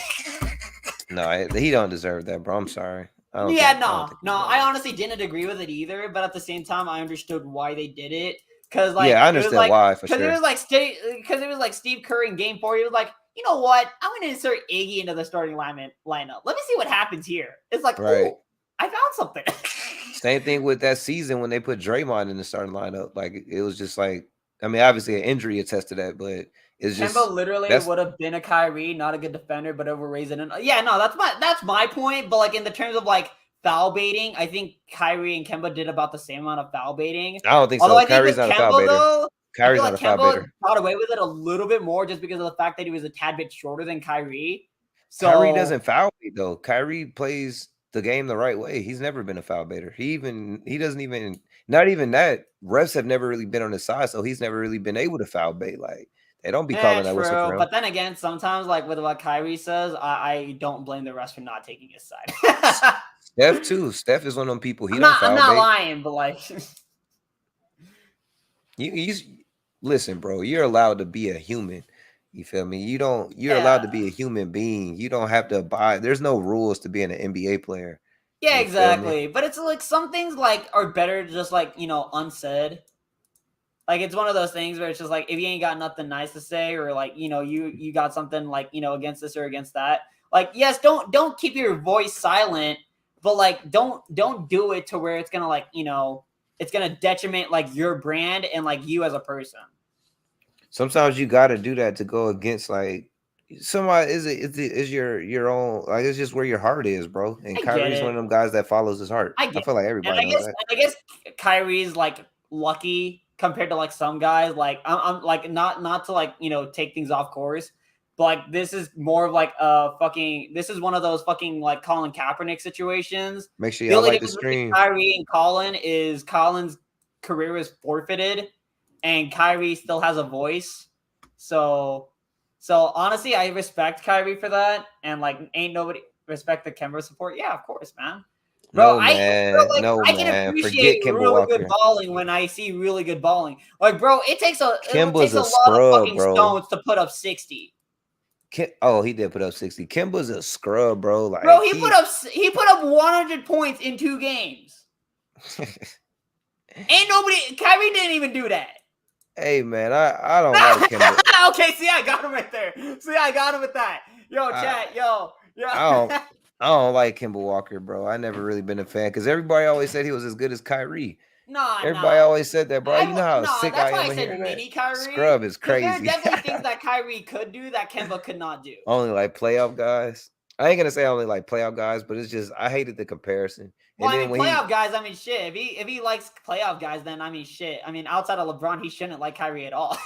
No, he don't deserve that, bro. I'm sorry. I don't Yeah, think. I don't think. He I does. honestly didn't agree with it either. But at the same time, I understood why they did it because Yeah, I it was understand why for because sure. because it was like Steve Kerr in Game 4. He was like, you know what? I'm gonna insert Iggy into the starting lineup. Let me see what happens here. It's like, Right. oh, I found something. Same thing with that season when they put Draymond in the starting lineup. Like it was just like, I mean, obviously an injury attests to that, but it's Kemba just literally that's would have been a Kyrie, not a good defender, but overraised it. Yeah, no, that's my point. But like in the terms of like foul baiting, I think Kyrie and Kemba did about the same amount of foul baiting. I don't think Although so. I think Kyrie's with not a foul Kemba baiter. though, I Kyrie's feel not like a foul Kemba baiter. got away with it a little bit more just because of the fact that he was a tad bit shorter than Kyrie. Kyrie So doesn't foul bait though. Kyrie plays the game the right way. He's never been a foul baiter. He doesn't even not even that. Refs have never really been on his side, so he's never really been able to foul bait. Like they don't be calling that whistle true. for him. But then again, sometimes like with what Kyrie says, I don't blame the rest for not taking his side. Steph too. Steph is one of them people. He I'm don't not foul bait. lying, but like He's listen, bro. You're allowed to be a human. You feel me? You're allowed to yeah. be a human being. You don't have to abide. There's no rules to being an NBA player. Yeah, You feel me? exactly. But it's like some things like are better just like, unsaid. Like it's one of those things where it's just like if you ain't got nothing nice to say or like, you got something like, against this or against that. Like, yes, don't keep your voice silent, but like don't do it to where it's gonna like, it's gonna detriment like your brand and like you as a person. Sometimes you got to do that to go against like somebody. Is your own like it's just where your heart is, bro. And I get Kyrie's one it. of them guys that follows his heart. I I get feel like it. everybody knows that. I guess Kyrie's like lucky compared to like some guys. Like I'm like not to like take things off course, but like this is more of like this is one of those fucking like Colin Kaepernick situations. Make sure The y'all only like the difference between stream. Kyrie and Colin is Colin's career is forfeited, and Kyrie still has a voice. So honestly, I respect Kyrie for that, and like ain't nobody respect the Kemba support. Yeah, of course, man. Bro, No man, no I can man. appreciate Forget Kimball really good Walker. balling when I see really good balling. Like, bro, it takes a Kimba's a lot of scrub, fucking bro. stones to put up 60. Oh, he did put up 60. Kimba's a scrub, bro. Like Bro, he put up 100 points in 2 games. Ain't nobody. Kyrie didn't even do that. Hey man, I don't like Kimba. Okay, see, I got him right there. See, I got him with that. Yo, chat, yo. I don't like Kimball Walker, bro. I never really been a fan because everybody always said he was as good as Kyrie. Everybody always said that, bro. You know how sick that's I why am I of said hearing mini that. Kyrie. Scrub is crazy. There are definitely things that Kyrie could do that Kemba could not do. Only like playoff guys. I ain't gonna say only like playoff guys, but it's just I hated the comparison. Well, And I then mean, when playoff guys. I mean, shit. If he likes playoff guys, then I mean, shit. I mean, outside of LeBron, he shouldn't like Kyrie at all.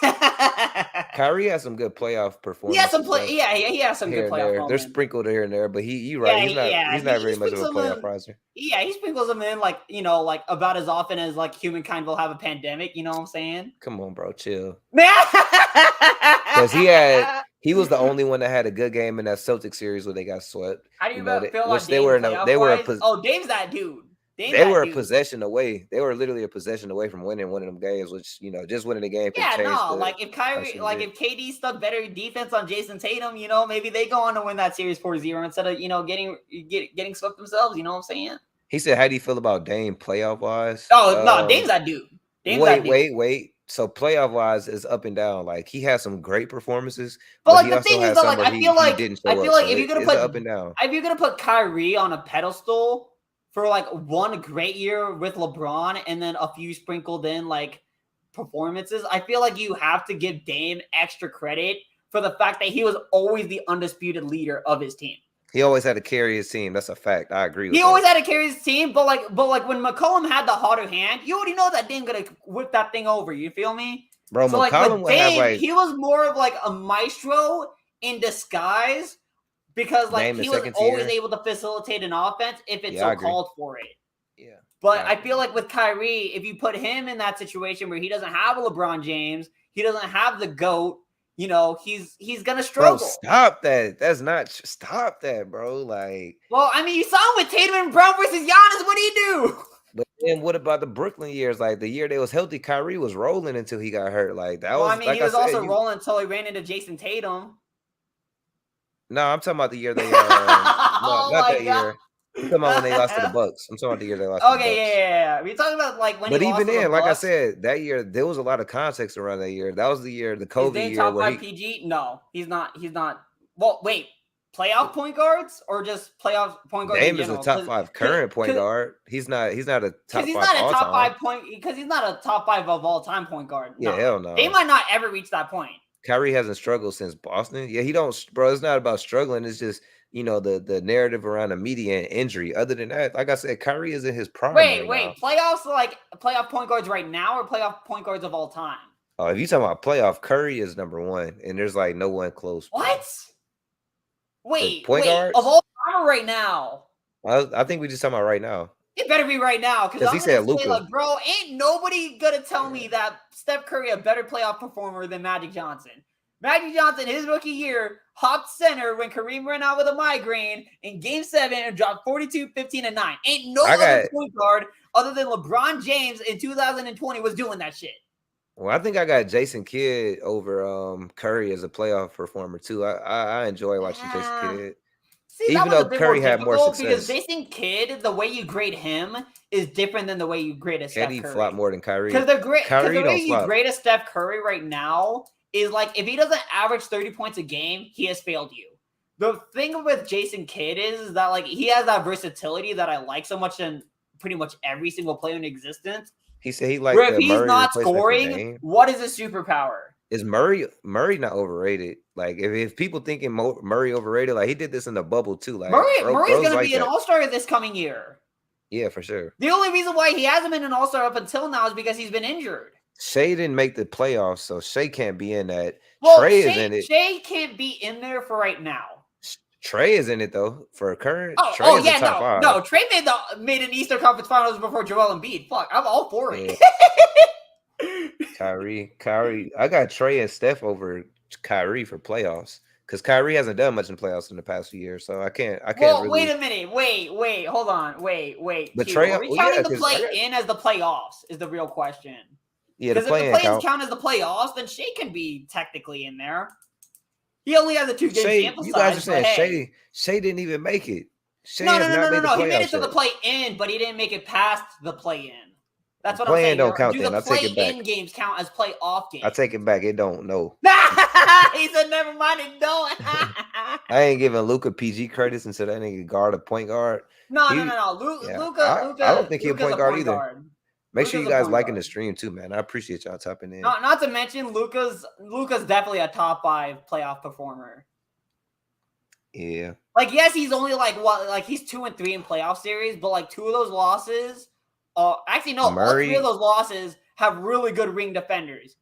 Kyrie has some good playoff He performances. has some play. Yeah, he has some here good and playoff there. moments. They're sprinkled here and there, but you're right. He's not very much of a playoff riser. Yeah, he sprinkles them in like like about as often as like humankind will have a pandemic. You know what I'm saying? Come on, bro, chill. Because he was the only one that had a good game in that Celtics series where they got swept. How do you feel like they were Dame's that dude. They were a possession away. They were literally a possession away from winning one of them games, which just winning the game. Yeah, no, like if Kyrie, like if KD stuck better defense on Jason Tatum, maybe they go on to win that series 4-0 instead of getting swept themselves. You know what I'm saying? He said, "How do you feel about Dame playoff wise?" Oh no, Dame's that dude. Wait. So playoff wise is up and down. Like he has some great performances, but like the thing is, though, like I feel like if you're gonna put up and down, if you're gonna put Kyrie on a pedestal for like one great year with LeBron and then a few sprinkled in like performances, I feel like you have to give Dame extra credit for the fact that he was always the undisputed leader of his team. He always had to carry his team. That's a fact. I agree with that. He always had to carry his team, but like when McCollum had the hotter hand, you already know that Dame gonna whip that thing over. You feel me? Bro, so McCollum like with Dame, he was more of like a maestro in disguise because like he was always able to facilitate an offense if it's so called for it. Yeah. But I feel like with Kyrie, if you put him in that situation where he doesn't have a LeBron James, he doesn't have the GOAT, he's gonna Bro, struggle. stop that. That's not stop that, bro. Like, Well, I mean, you saw him with Tatum and Brown versus Giannis. What do you do? but then what about the Brooklyn years? Like the year they was healthy, Kyrie was rolling until he got hurt. Like that Well, I was mean, he like I was said, also you rolling until he ran into Jason Tatum. no, I'm talking about the year they no, Oh not my that god. year. I'm talking about when they lost to the Bucks. I'm talking about the year they lost to the Okay, Bucks. yeah. We're talking about like when he But lost even to the then, like I Bucks. said, that year there was a lot of context around that year. That was the year, the Is COVID Dame year top where 5 he PG? No, he's not. He's not. Well, wait. Playoff point guards or just playoff point guards in Dame is a general? top 5 current point guard. He's not a Because top he's 5 not a all top time. 5 point. Because he's not a top 5 of all time point guard. Yeah, No, hell they no. might not ever reach that point. Kyrie hasn't struggled since Boston. Yeah, he don't, bro. It's not about struggling. It's just the narrative around the media and injury. Other than that, like I said, Kyrie is in his prime right now. Playoffs like playoff point guards right now or playoff point guards of all time? Oh, if you talking about playoff, Curry is number 1, and there's like no one close. Bro. What? For Wait, point guards of all time or right now? I think we just talking about right now. It better be right now because I'm he gonna said say Luka. like, bro, ain't nobody gonna tell me that Steph Curry a better playoff performer than Magic Johnson. Magic Johnson, his rookie year, hopped center when Kareem ran out with a migraine in Game 7 and dropped 42, 15, and 9. Ain't no other point guard other than LeBron James in 2020 was doing that shit. Well, I think I got Jason Kidd over Curry as a playoff performer too. I enjoy watching Jason Kidd. See, even though Curry had more success. Because Jason Kidd, the way you grade him is different than the way you grade a Steph Curry. He flopped more than Kyrie. Because the way you grade a Steph Curry right now is like if he doesn't average 30 points a game, he has failed you. The thing with Jason Kidd is that like he has that versatility that I like so much in pretty much every single player in existence. He said he liked where if he's not scoring, what is his superpower? Is Murray not overrated? Like if people thinking Murray overrated, like he did this in the bubble too. Like Murray's gonna be an all-star this coming year. Yeah, for sure. The only reason why he hasn't been an all-star up until now is because he's been injured. Shea didn't make the playoffs, so Shea can't be in that. Well, Trey is in it. Shea can't be in there for right now. Trey is in it though for current. Trey is the top 5. No, Trey made an Eastern Conference Finals before Joel Embiid. Fuck, I'm all for it. Kyrie, I got Trey and Steph over Kyrie for playoffs because Kyrie hasn't done much in playoffs in the past few years, so I can't. Well, really... wait a minute. Wait. Hold on. Wait. But Trey, are we counting the play-in as the playoffs? Is the real question. Yeah, because if the play-ins count as the playoffs, then Shea can be technically in there. He only has a 2-game sample size. You guys are saying Shea didn't even make it. No. He made it to the play-in, but he didn't make it past the play-in. That's what I'm saying. Don't count then. The play-in games count as playoff games? I take it back. It don't. No. He said, "Never mind. It don't." I ain't giving Luka PG credits until that nigga guard a point guard. No. Luka. I don't think he's a point guard either. Make sure you guys liking the stream too, man. I appreciate y'all tapping in. Not to mention Luka's definitely a top 5 playoff performer. Yeah. Like yes, he's only he's 2-3 in playoff series, but like 2 of those losses. Actually, no. All 3 of those losses have really good ring defenders.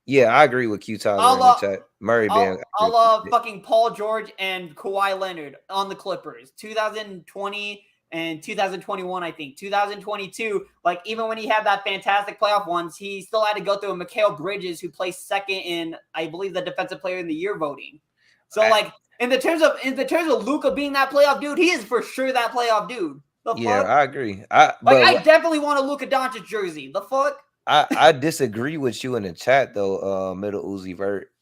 Yeah, I agree with Q Tyler in the chat. Murray being. I love fucking Paul George and Kawhi Leonard on the Clippers. 2020 and 2021, I think. 2022, like even when he had that fantastic playoff ones, he still had to go through a Mikal Bridges who placed second in, I believe, the Defensive Player in the Year voting. So in the terms of Luka being that playoff dude, he is for sure that playoff dude. I agree. I definitely want a Luka Doncic jersey. The fuck? I disagree with you in the chat though, Middle Uzi Vert,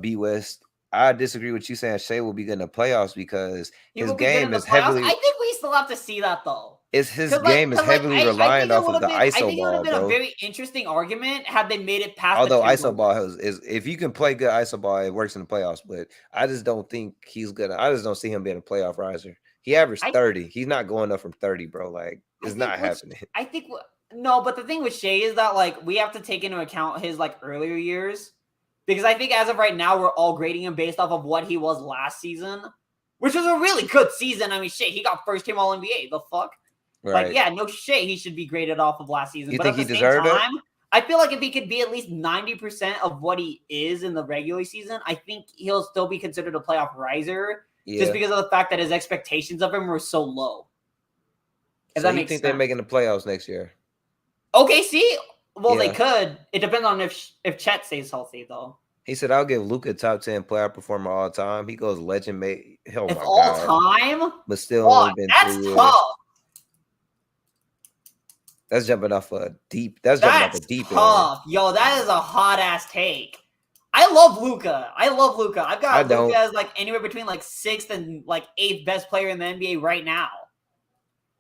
B West. I disagree with you saying Shea will be getting the playoffs because his game is heavily. I think we still have to see that though. His game is heavily reliant off of the ISO ball. I think it would have been a very interesting argument had they made it past. Although ISO ball is if you can play good ISO ball, it works in the playoffs. But I just don't think he's gonna. I just don't see him being a playoff riser. He averaged 30. He's not going up from 30, bro. Like it's not happening. I think no, but the thing with Shea is that like we have to take into account his like earlier years. Because I think as of right now, we're all grading him based off of what he was last season, which was a really good season. I mean, shit, he got first team All NBA. The fuck? Right. Like, yeah, no shit, he should be graded off of last season. But at the same time, I feel like if he could be at least 90% of what he is in the regular season, I think he'll still be considered a playoff riser just because of the fact that his expectations of him were so low. So you think they're making the playoffs next year? Okay, see? Well, they could. It depends on if Chet stays healthy, though. He said, "I'll give Luka top 10 playoff performer all time." He goes legend mate. Oh If my all god! time, But still only fuck, been 3 that's years. tough. That's jumping off a deep. That's jumping off a That's deep end. tough. Yo, that is a hot ass take. I love Luka. I've got Luka as like anywhere between like 6th and like 8th best player in the NBA right now.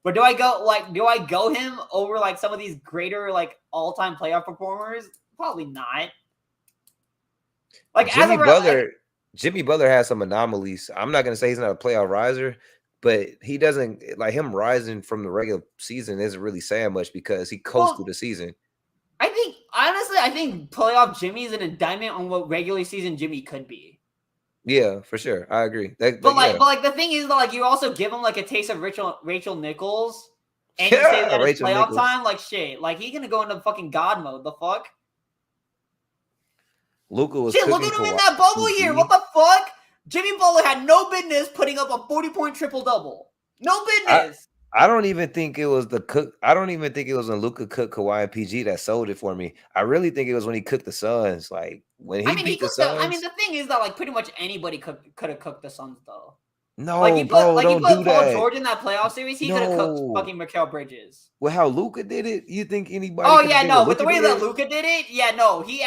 But do I go him over like some of these greater like all-time playoff performers? Probably not. Like Jimmy Butler has some anomalies. I'm not gonna say he's not a playoff riser, but he doesn't like him rising from the regular season isn't really saying much because he coasted through the season. I think playoff Jimmy is an indictment on what regular season Jimmy could be. Yeah, for sure. I agree. But the thing is, like, you also give him like a taste of Rachel Nichols, and you say that it's playoff time. Like, shit, like he's gonna go into fucking God mode. The fuck. Luka was. Shit, look at him in that bubble year. What the fuck? Jimmy Butler had no business putting up a 40-point triple double. No business. I don't even think it was the cook. I don't even think it was when Luka cooked Kawhi and PG that sold it for me. I really think it was when he cooked the Suns. Like when he beat the Suns. The thing is that like pretty much anybody could have cooked the Suns though. No, like don't do that. Paul George in that playoff series, he could have cooked fucking Mikal Bridges. Well, how Luka did it? You think anybody? Oh yeah, no. With the way that Luka did it, yeah, no. He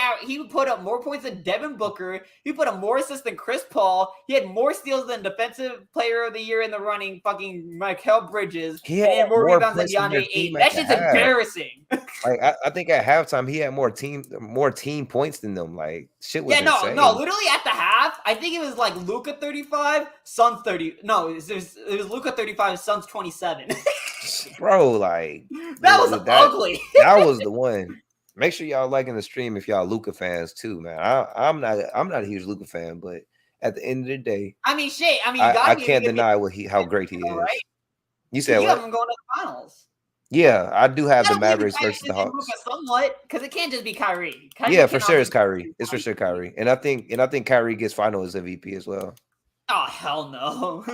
put up more points than Devin Booker. He put up more assists than Chris Paul. He had more steals than Defensive Player of the Year in the running. Fucking Mikal Bridges. He had more rebounds than DeAndre Ayton. That shit's embarrassing. Like I think at halftime he had more team points than them. Like shit was insane. No. Literally at the half, I think it was like Luka 35, Suns 30. No, it was Luka 35, Suns 27. Bro, like that was ugly. That was the one. Make sure y'all liking the stream if y'all Luka fans too, man. I'm not a huge Luka fan, but at the end of the day, I can't deny how great he is. Right? You said you have him going to the finals. Yeah, I do have the Mavericks versus the Hawks. Somewhat, because it can't just be Kyrie. Yeah, for sure it's Kyrie. It's for sure Kyrie, and I think Kyrie gets Finals MVP as well. Oh hell no!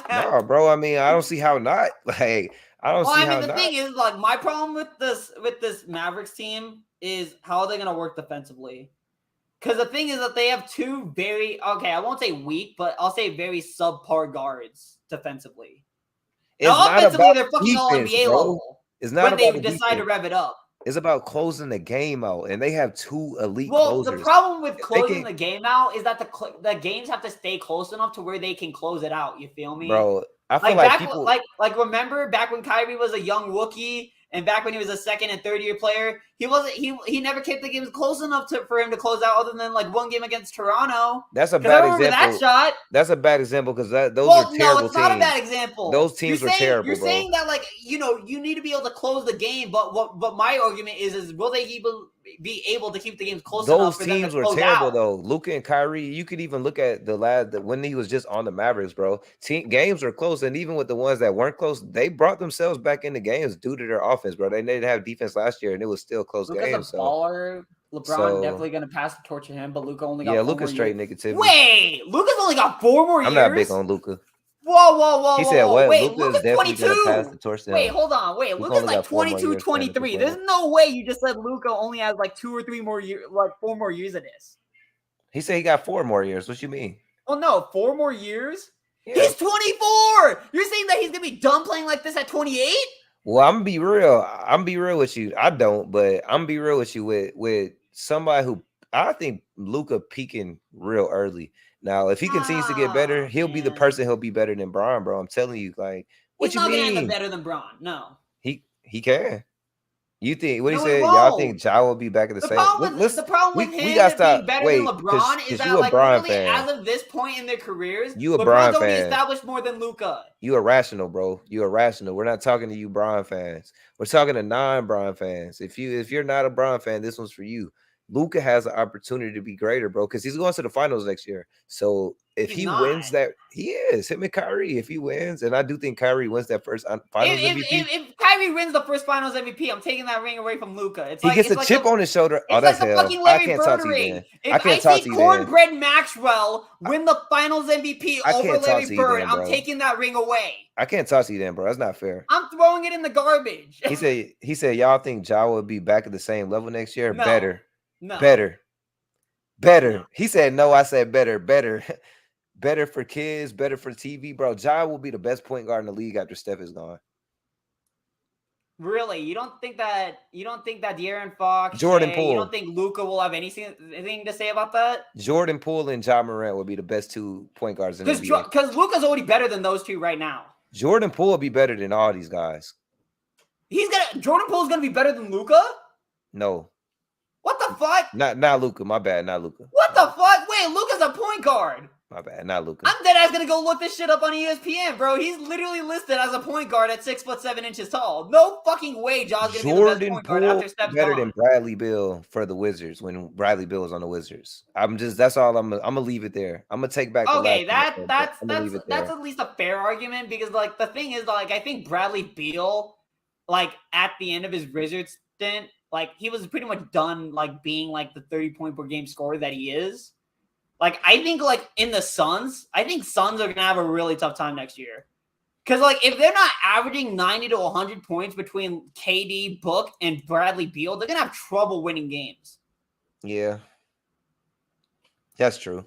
No, bro. I mean, I don't see how not. Like, I don't see how not. The thing is, like, my problem with this Mavericks team is how are they going to work defensively? Because the thing is that they have two I won't say weak, but I'll say very subpar guards defensively. Now, offensively, they're fucking all NBA level. It's not when they decide to rev it up. It's about closing the game out, and they have two elite closers. The problem with closing the game out is that the games have to stay close enough to where they can close it out. You feel me, bro? I feel like people remember back when Kyrie was a young rookie, and back when he was a 2nd and 3rd year player, he never kept the games close enough for him to close out, other than like one game against Toronto. That's a bad example. That shot. That's a bad example because those are terrible teams. No, it's not a bad example. Those teams were terrible. You're saying that you need to be able to close the game, but my argument is will they be able to keep the games close enough for them to close out? Those teams were terrible though. Luka and Kyrie, you could even look at the lad that when he was just on the Mavericks, bro. Games were close, and even with the ones that weren't close, they brought themselves back into games due to their offense, bro. They didn't have defense last year, and it was still close games. Baller. LeBron definitely going to pass the torch to him, but Luka only got 4 Luka's straight negativity. Wait, Luka's only got 4 more years? I'm not big on Luka. Whoa. He said what? Wait, Luka's definitely going to pass the torch to him. Wait, hold on. Wait, Luka's like 22, 23. There's no way you just said Luka only has like 2 or 3 more years, like 4 more years of this. He said he got 4 more years. What you mean? Well, no, 4 more years? Yeah. He's 24! You're saying that he's going to be done playing like this at 28? Well, I'm going to be real. With you. I don't, but I'm going to be real with you with somebody who I think Luka peaking real early. Now, if he continues to get better, he'll be the person. He'll be better than Bron, bro. I'm telling you, like, what you mean? He's not gonna end up better than Bron. No, he can. You think what he said? Y'all think Ja will be back at the same? The problem with him being better than LeBron is that, like, literally, as of this point in their careers, LeBron's already established more than Luka. You irrational, bro. You irrational. We're not talking to you, Bron fans. We're talking to non-Bron fans. If you're not a Bron fan, this one's for you. Luka has an opportunity to be greater, bro, because he's going to the finals next year. So if he wins that, he is him and Kyrie. If he wins, and I do think Kyrie wins that first finals MVP. If Kyrie wins the first finals MVP, I'm taking that ring away from Luka. He gets a chip on his shoulder. Oh, that's hell. I can't talk to you then. I can't talk to you then. Cornbread Maxwell win the finals MVP over Larry Bird, I'm taking that ring away. I can't talk to you then, bro. That's not fair. I'm throwing it in the garbage. He said, y'all think Ja will be back at the same level next year? No. Better. No. Better. Better. He said no. I said better. Better. Better for kids. Better for TV, bro. Ja will be the best point guard in the league after Steph is gone. Really? You don't think that De'Aaron Fox, Jordan Shea, you Poole. don't think Luka will have anything to say about that? Jordan Poole and Ja Morant would be the best 2 point guards in the NBA. Because Luka's already better than those two right now. Jordan Poole will be better than all these guys. Jordan Poole's gonna be better than Luka? No. What the fuck? Not Luka. My bad. Not Luka. What the fuck? Wait, Luka's a point guard. My bad. Not Luka. I'm dead ass gonna go look this shit up on ESPN, bro. He's literally listed as a point guard at 6'7" tall. No fucking way, Ja's gonna be the best point guard after Steph's better gone. than Bradley Beal for the Wizards when Bradley Beal was on the Wizards. That's all I'm gonna leave it there. I'm gonna take back. Okay, that's at least a fair argument because like the thing is like I think Bradley Beal, like at the end of his Wizards stint, like he was pretty much done like being like the 30-point per game scorer that he is. Like, I think, like, in the Suns, I think Suns are going to have a really tough time next year. Because, like, if they're not averaging 90 to 100 points between KD, Book, and Bradley Beal, they're going to have trouble winning games. Yeah. That's true.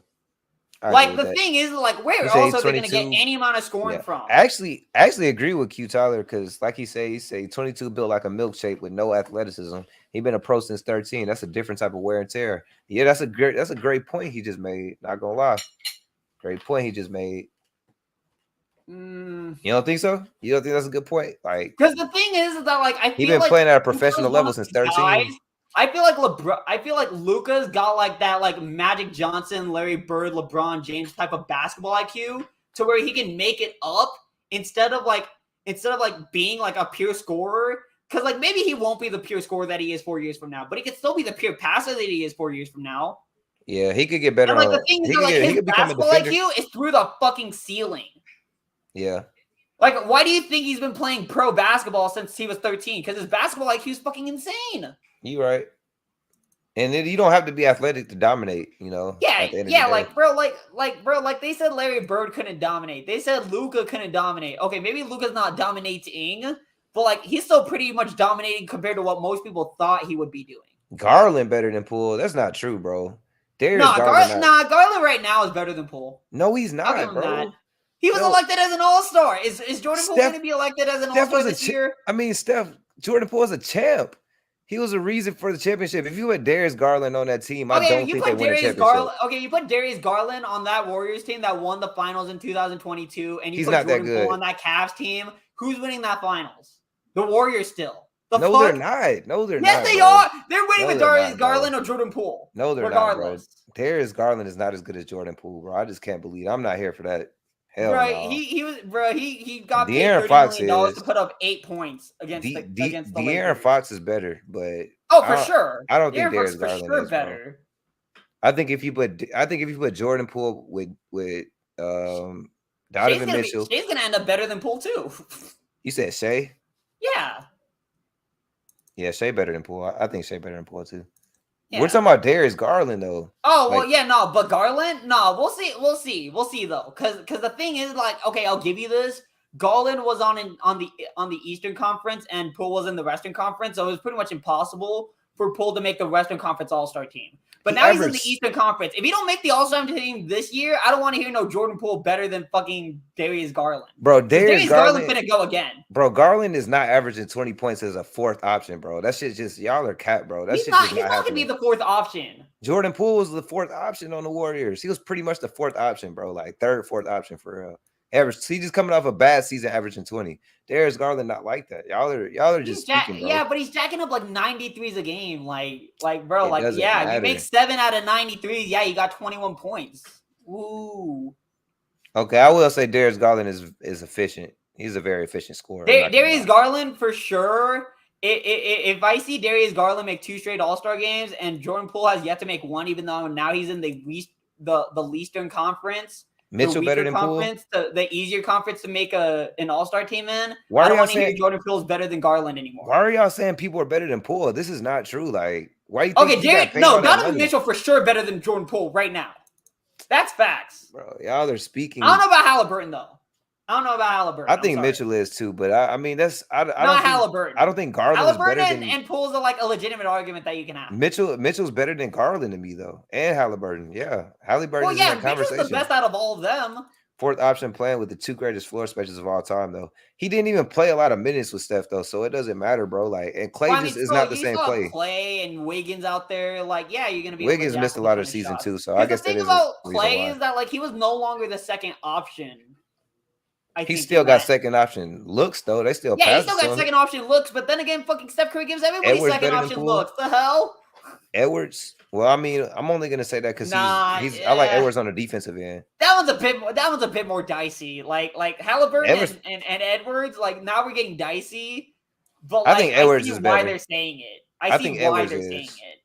Like, the thing is, like, where else are they going to get any amount of scoring from? I actually agree with Q Tyler because, like he say 22 built like a milkshake with no athleticism. He been a pro since 13. That's a different type of wear and tear. Yeah, that's a great point he just made. Not gonna lie, great point he just made. You don't think so? You don't think that's a good point? Like, because the thing is that like I feel he been like playing at a professional level since 13. I feel like Luka's got like that like Magic Johnson, Larry Bird, LeBron James type of basketball IQ to where he can make it up instead of like being like a pure scorer. Because like maybe he won't be the pure scorer that he is 4 years from now, but he could still be the pure passer that he is 4 years from now. Yeah, he could get better. And, like the thing is, like his basketball IQ is through the fucking ceiling. Yeah. Like, why do you think he's been playing pro basketball since he was 13? Because his basketball IQ is fucking insane. You right. And then you don't have to be athletic to dominate, you know. Yeah, like bro, like they said Larry Bird couldn't dominate. They said Luka couldn't dominate. Okay, maybe Luka's not dominating, but like he's still pretty much dominating compared to what most people thought he would be doing. Garland better than Poole. That's not true, bro. Garland right now is better than Poole. No, he's not, bro. He was elected as an all-star. Is Jordan Poole going to be elected as an all-star this year? I mean, Jordan Poole is a champ. He was a reason for the championship. If you had Darius Garland on that team, I don't think they win a championship. You put Darius Garland on that Warriors team that won the finals in 2022, and you put Jordan Poole on that Cavs team. Who's winning that finals? The Warriors still. They're not. No, they're not. Yes, they are. They're winning with Darius Garland or Jordan Poole. No, they're not, bro. Darius Garland is not as good as Jordan Poole, bro. I just can't believe it. I'm not here for that. Hell no. He got paid $30 million to put up 8 points against the De'Aaron Fox is better, but for sure. I don't think Darius Garland is better. I think if you put Jordan Poole with Donovan Mitchell, Shea's gonna end up better than Poole too. You said Shea? Yeah. Yeah, Shea better than Poole. I think Shea better than Poole too. Yeah. We're talking about Darius Garland though. But Garland, we'll see though, because the thing is, like, okay, I'll give you this. Garland was on the Eastern Conference and Poole was in the Western Conference, so it was pretty much impossible for Poole to make the Western Conference All-Star team. But now he's in the Eastern Conference. If you don't make the All-Star team this year, I don't want to hear no Jordan Poole better than fucking Darius Garland. Bro, Darius Garland's gonna go again. Bro, Garland is not averaging 20 points as a fourth option, bro. That shit just y'all are cat, bro. He's not gonna be the fourth option. Jordan Poole was the fourth option on the Warriors. He was pretty much the fourth option, bro. Like third, fourth option for real. Average. He just coming off a bad season, averaging 20. Darius Garland not like that. Y'all are just speaking, bro. Yeah, but he's jacking up like 93s a game. Like bro, like yeah, matter. You make 7 out of 93s. Yeah, you got 21 points. Ooh. Okay, I will say Darius Garland is efficient. He's a very efficient scorer. Darius Garland for sure. If I see Darius Garland make 2 straight All-Star games and Jordan Poole has yet to make one, even though now he's in the Eastern Conference. Mitchell better than Poole? The easier conference to make an all-star team in. I don't want to hear Jordan Poole is better than Garland anymore. Why are y'all saying people are better than Poole? This is not true. Like, why you think Donovan Mitchell for sure better than Jordan Poole right now. That's facts. Bro, y'all are speaking. I don't know about Halliburton though. I don't know about Halliburton. I think Mitchell is too, but I mean that's I not don't think Halliburton. I don't think Garland is better Halliburton than and Poole's are like a legitimate argument that you can have. Mitchell's better than Garland to me though, and Halliburton. Yeah, Halliburton Well, is in yeah, that Mitchell's the conversation. best out of all of them. Fourth option playing with the two greatest floor specialists of all time though. He didn't even play a lot of minutes with Steph though, so it doesn't matter, bro. Like, and Clay Well, I just mean, is bro, not the you same still have Clay. Clay and Wiggins out there. Like, yeah, you're gonna be Wiggins missed a overreacting lot to of the the season shots. too, so I Because the guess that thing is a about reason Clay why. is that like he was no longer the second option. I He think still in got that. second option looks though. They still Yeah, he pass still it to got him. second option looks, but then again, fucking Steph Curry gives everybody Edwards second better than option Poole. looks. The hell? Edwards. Well, I mean, I'm only gonna say that because Nah, he's I like Edwards on the defensive end. that one's a bit more dicey. Like Halliburton Edwards, and Edwards. Like now we're getting dicey, but I like think I Edwards see is why better. they're saying it. I see think why Edwards they're saying is. it.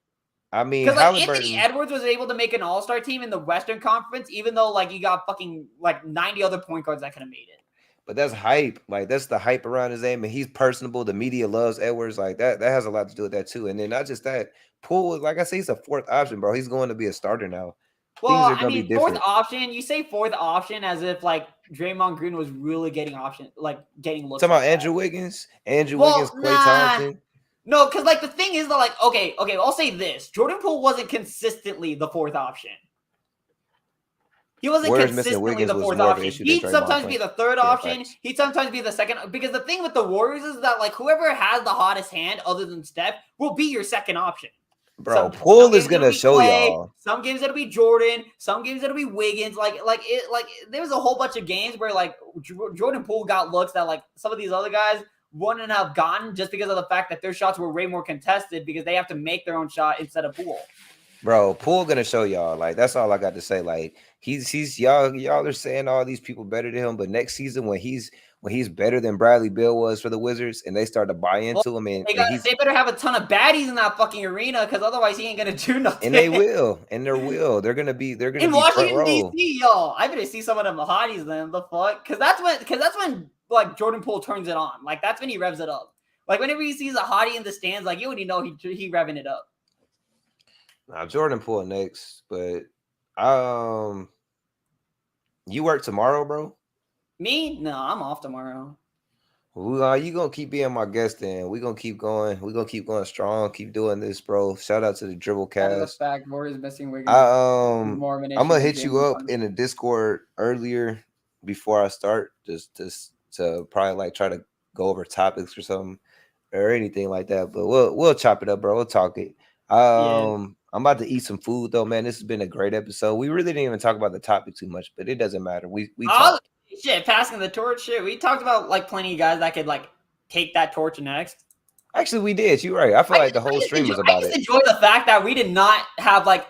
I mean, Because like Anthony Halliburton. Edwards was able to make an All-Star team in the Western Conference, even though like you got fucking like 90 other point guards that could have made it. But that's hype. Like that's the hype around his name, and he's personable. The media loves Edwards. Like that. That has a lot to do with that too. And then not just that. Poole, like I say, he's a fourth option, bro. He's going to be a starter now. Things Well, are I gonna be mean, fourth different. option. You say fourth option as if like Draymond Green was really getting getting looks. Talking Like about Andrew Wiggins, Wiggins, well, Klay nah. Thompson. No, because like the thing is that like okay, I'll say this: Jordan Poole wasn't consistently the fourth option. He wasn't Warriors missing consistently Wiggins the was fourth more of an option. issue than He'd Draymond sometimes be playing. the third Yeah, option. facts. He'd sometimes be the second. Because the thing with the Warriors is that like whoever has the hottest hand other than Steph will be your second option. Bro, Poole is gonna show Clay, y'all. some games it'll be Jordan. Some games it'll be Wiggins. Like there was a whole bunch of games where like Jordan Poole got looks that like some of these other guys wouldn't have gotten just because of the fact that their shots were way more contested because they have to make their own shot instead of Poole. Bro, Poole gonna show y'all. Like that's all I got to say. Like he's y'all are saying all these people better than him, but next season when he's better than Bradley Beal was for the Wizards, and they start to buy into him, and they better have a ton of baddies in that fucking arena because otherwise he ain't gonna do nothing. And they will, and they will. They're gonna be in Washington D.C. Yo, I better see some of them hotties then. The fuck, because that's when like Jordan Poole turns it on. Like that's when he revs it up. Like whenever he sees a hottie in the stands, like you already know he revving it up. Now Jordan Poole next, but you work tomorrow, bro? Me? No, I'm off tomorrow. You gonna keep being my guest, then we gonna keep going. We gonna keep going strong. Keep doing this, bro. Shout out to the Dribble Cast. Fact, Warriors missing Wiggins. I'm gonna hit you up in the Discord earlier before I start, just to probably like try to go over topics or something or anything like that. But we'll chop it up, bro. We'll talk it. I'm about to eat some food though, man. This has been a great episode. We really didn't even talk about the topic too much, but it doesn't matter. We talked. Shit, passing the torch shit. We talked about like plenty of guys that could like take that torch next. Actually, we did. You're right. I feel like the whole stream was about it. I just enjoy the fact that we did not have like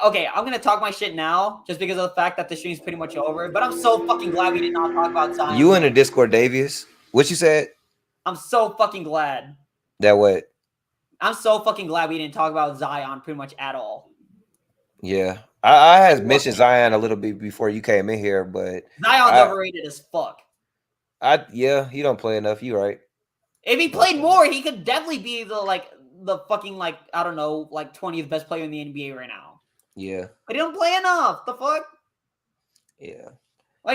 okay, I'm gonna talk my shit now just because of the fact that the stream's pretty much over. But I'm so fucking glad we did not talk about Zion. You in the Discord, Davius? What you said? I'm so fucking glad. That what? I'm so fucking glad we didn't talk about Zion pretty much at all. Yeah. I had mentioned Zion a little bit before you came in here, but Zion's overrated as fuck. He don't play enough. You right. If he played more, he could definitely be the fucking like I don't know, like 20th best player in the NBA right now. Yeah. But he don't play enough. The fuck? Yeah.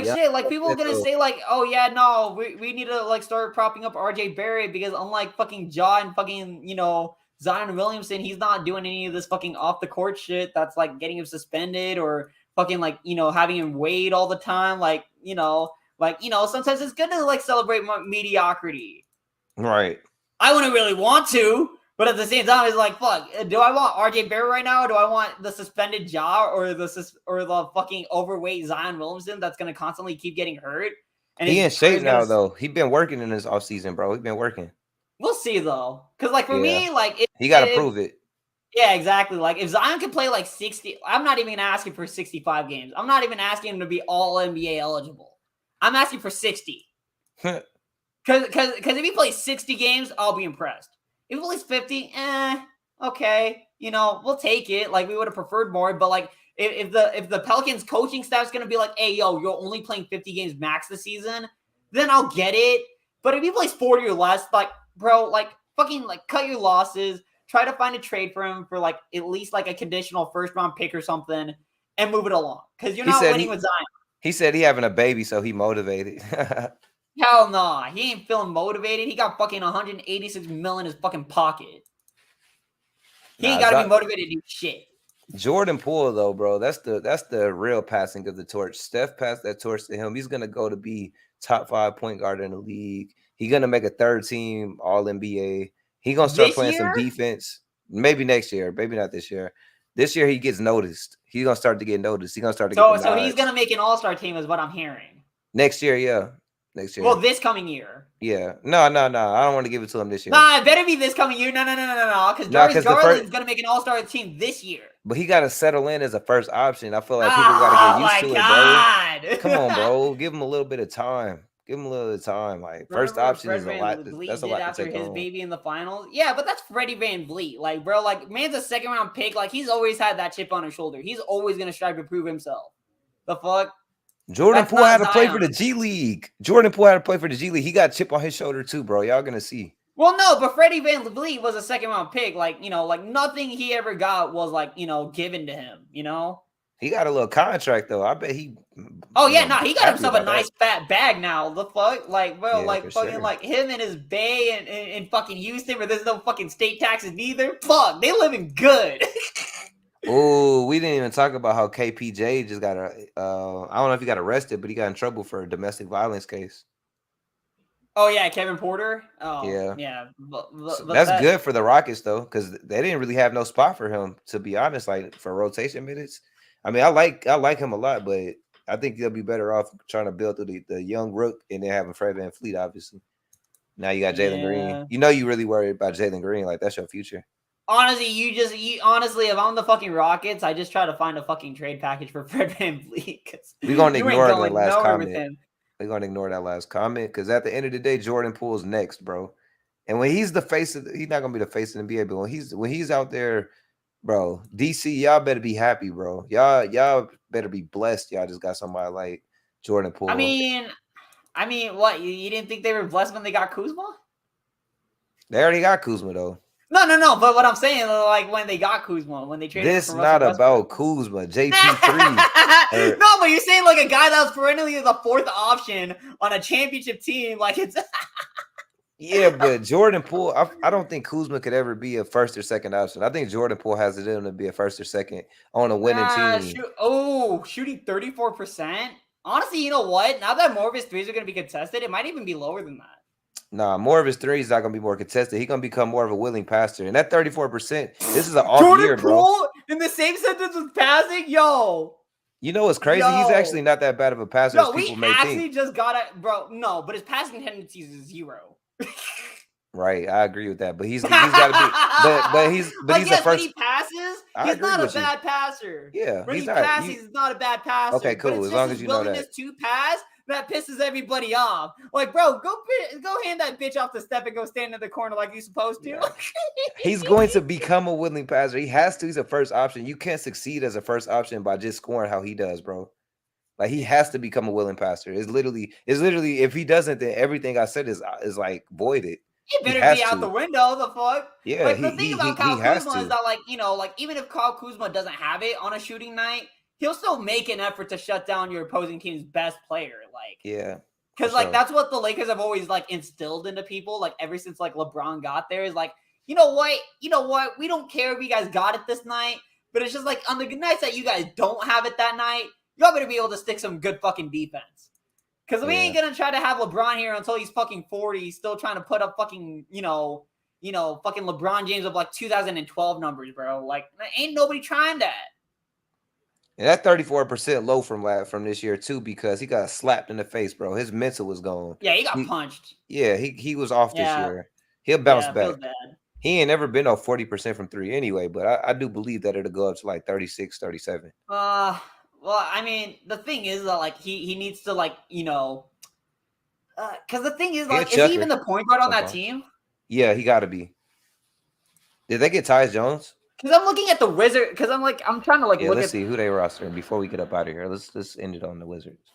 Shit, like people are gonna say like, oh yeah, no, we need to like start propping up RJ Barrett because unlike fucking Ja and fucking, Zion Williamson, he's not doing any of this fucking off the court shit that's like getting him suspended or fucking like, having him wait all the time. Sometimes it's good to like celebrate mediocrity. Right. I wouldn't really want to, but at the same time, it's like, fuck, do I want RJ Barrett right now? Or do I want the suspended Ja or the fucking overweight Zion Williamson that's going to constantly keep getting hurt? And he in shape now, though. He been working in this offseason, bro. He been working. We'll see, though. Because, like, for me, like... he got to prove it. Yeah, exactly. Like, if Zion can play, like, 60... I'm not even asking for 65 games. I'm not even asking him to be all-NBA eligible. I'm asking for 60. Because if he plays 60 games, I'll be impressed. If he plays 50, okay. We'll take it. Like, we would have preferred more. But, like, if the Pelicans coaching staff is going to be like, hey, yo, you're only playing 50 games max this season, then I'll get it. But if he plays 40 or less, like, bro, like, fucking, like, cut your losses. Try to find a trade for him for, like, at least, like, a conditional first-round pick or something and move it along. Because you're not winning with Zion. He said he having a baby, so he motivated. Hell nah. He ain't feeling motivated. He got fucking 186 mil in his fucking pocket. He ain't gotta be motivated to do shit. Jordan Poole, though, bro, that's the real passing of the torch. Steph passed that torch to him. He's gonna go to be top 5 point guard in the league. He's gonna make a third team All NBA. He gonna start playing some defense. Maybe next year, maybe not this year. This year he gets noticed. He's gonna start to get noticed. He's gonna start to get. So he's gonna make an All-Star team, is what I'm hearing. Next year, yeah. Next year. Well, this coming year. Yeah. No. I don't want to give it to him this year. Nah, it better be this coming year. No. Because Darius Garland's gonna make an All-Star team this year. But he got to settle in as a first option. I feel like people got to get used to it, bro. Come on, bro. Give him a little bit of time. Give him a little bit of time. Like, first option is a lot. That's a lot to take his baby in the finals. Yeah, but that's Freddie VanVleet. Like, bro, like, man's a second-round pick. Like, he's always had that chip on his shoulder. He's always gonna strive to prove himself. The fuck? Jordan Poole had to play for the G League. He got a chip on his shoulder too, bro. Y'all gonna see. Well, no, but Freddie VanVleet was a second-round pick. Like, like nothing he ever got was like, given to him. He got a little contract though. I bet he. Oh yeah, no, he got himself a nice fat bag now. The fuck, like, bro, yeah, like fucking, like him and his bay in fucking Houston, where there's no fucking state taxes neither. Fuck, they living good. Oh, we didn't even talk about how KPJ just got I don't know if he got arrested, but he got in trouble for a domestic violence case. Oh yeah, Kevin Porter. Oh yeah. But that's good for the Rockets though, because they didn't really have no spot for him, to be honest. Like for rotation minutes, I mean, I like him a lot, but I think they'll be better off trying to build through the young rook and then having Fred VanVleet. Obviously, now you got Jalen Green. You really worried about Jalen Green, like that's your future. Honestly, honestly, if I'm the fucking Rockets, I just try to find a fucking trade package for Fred VanVleet. We're gonna ignore the last comment. We're gonna ignore that last comment because at the end of the day, Jordan Poole's next, bro. And when he's the face of, he's not gonna be the face of the NBA, but when he's out there, bro, DC, y'all better be happy, bro. Y'all better be blessed. Y'all just got somebody like Jordan Poole. I mean, what? You didn't think they were blessed when they got Kuzma? They already got Kuzma though. No. But what I'm saying, like when they got Kuzma, when they traded. This not about Kuzma, JP3. No, but you're saying like a guy that was perennially the fourth option on a championship team, like it's. Yeah, but Jordan Poole, I don't think Kuzma could ever be a first or second option. I think Jordan Poole has it in to be a first or second on a winning team. Shooting 34%. Honestly, you know what? Now that more of his threes are going to be contested, it might even be lower than that. Nah, more of his threes not gonna be more contested. He's gonna become more of a willing passer. And that 34%, this is an off year, bro. Poole in the same sentence with passing, yo. You know what's crazy? He's actually not that bad of a passer as people may think. We actually just got it, bro. No, but his passing tendencies is 0. Right, I agree with that. But he's got to be. But he's the first. When he passes, he's not a bad passer. Yeah, when he passes, he's not a bad passer. Okay, cool. As long as you know that. Willingness to pass. That pisses everybody off. Like, bro, go hand that bitch off the step and go stand in the corner like you're supposed to. Yeah. He's going to become a willing passer. He has to. He's a first option. You can't succeed as a first option by just scoring how he does, bro. Like, he has to become a willing passer. It's literally if he doesn't, then everything I said is like voided. He better be out the window. The fuck. Yeah. Like, the thing about Kyle Kuzma is that, like, like even if Kyle Kuzma doesn't have it on a shooting night, he'll still make an effort to shut down your opposing team's best player. Like, yeah, because like that's what the Lakers have always like instilled into people. Like ever since like LeBron got there, is like, you know what, we don't care if you guys got it this night, but it's just like on the nights that you guys don't have it that night, y'all better be able to stick some good fucking defense. Because we ain't gonna try to have LeBron here until he's fucking 40, still trying to put up fucking fucking LeBron James of like 2012 numbers, bro. Like ain't nobody trying that. And that 34% low from this year too, because he got slapped in the face, bro. His mental was gone. Yeah, he got punched. Yeah, he was off this year. He'll bounce back. He ain't never been off 40% from 3 anyway, but I do believe that it'll go up to like 36, 37. Well, I mean, the thing is that like he needs to like, because the thing is like, is he even the point guard on that team? Yeah, he got to be. Did they get Tyus Jones? Because I'm looking at the Wizards. Because I'm trying to like look let's see who they rostering before we get up out of here. Let's end it on the Wizards.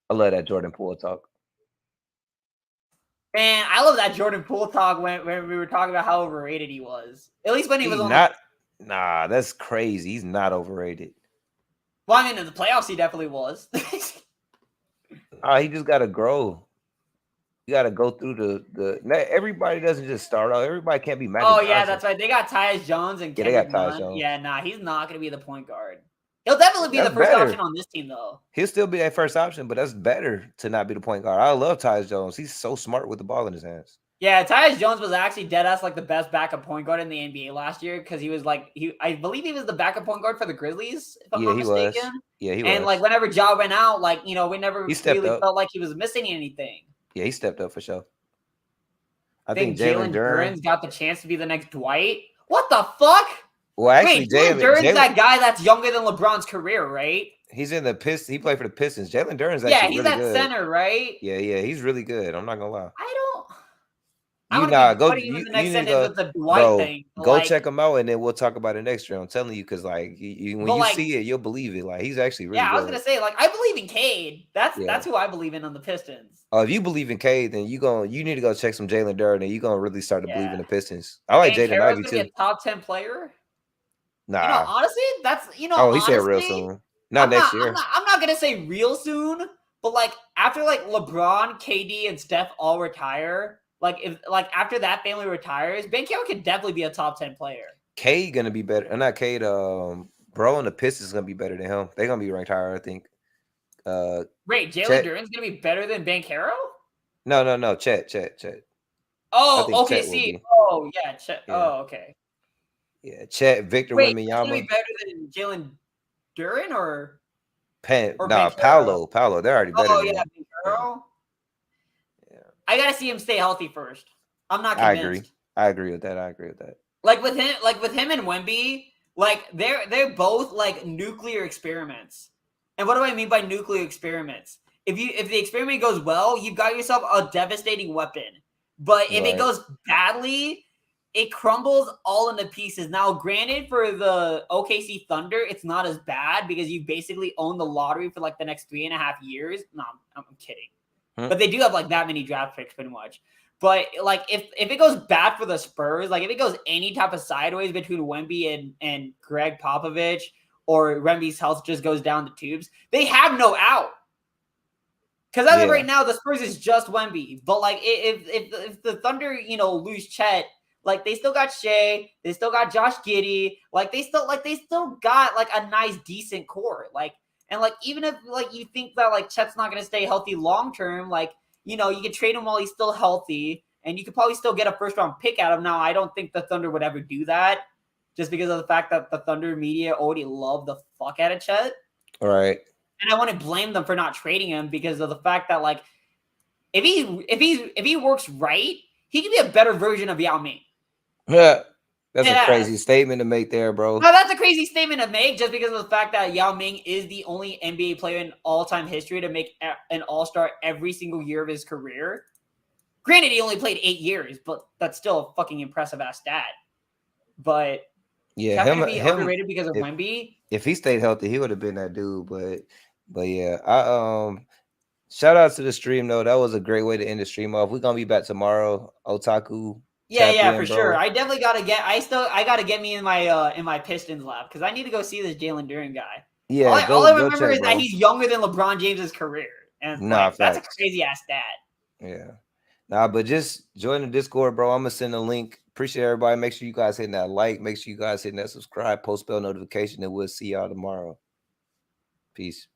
I love that Jordan Poole talk. Man, I love that Jordan Poole talk when we were talking about how overrated he was. At least when he was on. Nah, that's crazy. He's not overrated. Well, I mean, in the playoffs, he definitely was. He just gotta grow. You gotta go through everybody doesn't just start out. Everybody can't be Magic Oh Johnson. yeah, that's right. They got Tyus Jones and Yeah, they got Kendrick Tyus Nunn. Jones. Yeah, nah, he's not gonna be the point guard. He'll definitely be That's the first better. option on this team, though. He'll still be that first option, but that's better to not be the point guard. I love Tyus Jones. He's so smart with the ball in his hands. Yeah, Tyus Jones was actually dead ass like the best backup point guard in the NBA last year because he was like I believe he was the backup point guard for the Grizzlies, if I'm not mistaken. Yeah, he was. And like whenever Ja went out, like we never He stepped really up. felt like he was missing anything. Yeah, he stepped up for sure. I think Jalen Duren's got the chance to be the next Dwight. What the fuck? Well, actually, wait, Jalen Duren's that guy that's younger than LeBron's career, right? He's in the Pistons. He played for the Pistons. Jalen Duren's actually he's really that center, right? Yeah, he's really good. I'm not gonna lie. Go check him out, and then we'll talk about it next year. I'm telling you, because like when you see it, you'll believe it. Like he's actually really. I was gonna say, like I believe in Cade. That's who I believe in on the Pistons. If you believe in Cade, then you need to go check some Jalen Duren, and you're gonna really start to believe in the Pistons. I like Jaden Ivey too. Be a top 10 player. Nah, honestly, that's he said real soon. Not next year. I'm not gonna say real soon, but like after like LeBron, KD, and Steph all retire. If after that family retires, Banchero could definitely be a top 10 player. Cade gonna be better. Not Cade. Bro, and the Pistons gonna be better than him. They're gonna be ranked higher, I think. Wait, Jalen Duren's gonna be better than Banchero? No. Chet. Oh, okay. See. Oh, yeah. Chet. Yeah. Oh, okay. Yeah, Chet, Victor Wembanyama. Gonna be better than Jalen Duren or Paolo. They're already better. Oh yeah, Banchero. I gotta see him stay healthy first. I'm not convinced. I agree with that. Like with him and Wemby, like they're both like nuclear experiments. And what do I mean by nuclear experiments? If the experiment goes well, you've got yourself a devastating weapon. But if it goes badly, it crumbles all into pieces. Now, granted, for the OKC Thunder, it's not as bad because you basically own the lottery for like the next 3.5 years. No, I'm kidding. But they do have like that many draft picks pretty much. But like if it goes bad for the Spurs, like if it goes any type of sideways between Wemby and Greg Popovich, or Wemby's health just goes down the tubes, they have no out. Because as of right now, the Spurs is just Wemby. But like if the Thunder, lose Chet, like they still got Shea, they still got Josh Giddey, like they still got like a nice decent core. And like even if like you think that like Chet's not gonna stay healthy long term, like you can trade him while he's still healthy, and you could probably still get a first round pick out of him. Now, I don't think the Thunder would ever do that, just because of the fact that the Thunder media already love the fuck out of Chet. All right. And I want to blame them for not trading him because of the fact that like if he works right, he can be a better version of Yao Ming. Yeah. That's a crazy statement to make there, bro. No, that's a crazy statement to make just because of the fact that Yao Ming is the only NBA player in all-time history to make an all-star every single year of his career. Granted, he only played 8 years, but that's still a fucking impressive-ass stat. But yeah, him be underrated because of Wemby. If he stayed healthy, he would have been that dude. But yeah, shout out to the stream though. That was a great way to end the stream off. We're gonna be back tomorrow. Otaku. Yeah, for sure. I definitely gotta get me in my Pistons lab because I need to go see this Jalen Duren guy. Yeah, all I remember is that he's younger than LeBron James's career, and that's a crazy ass stat. Yeah, but just join the Discord, bro. I'm gonna send a link. Appreciate everybody. Make sure you guys hitting that like. Make sure you guys hitting that subscribe, post bell notification, and we'll see y'all tomorrow. Peace.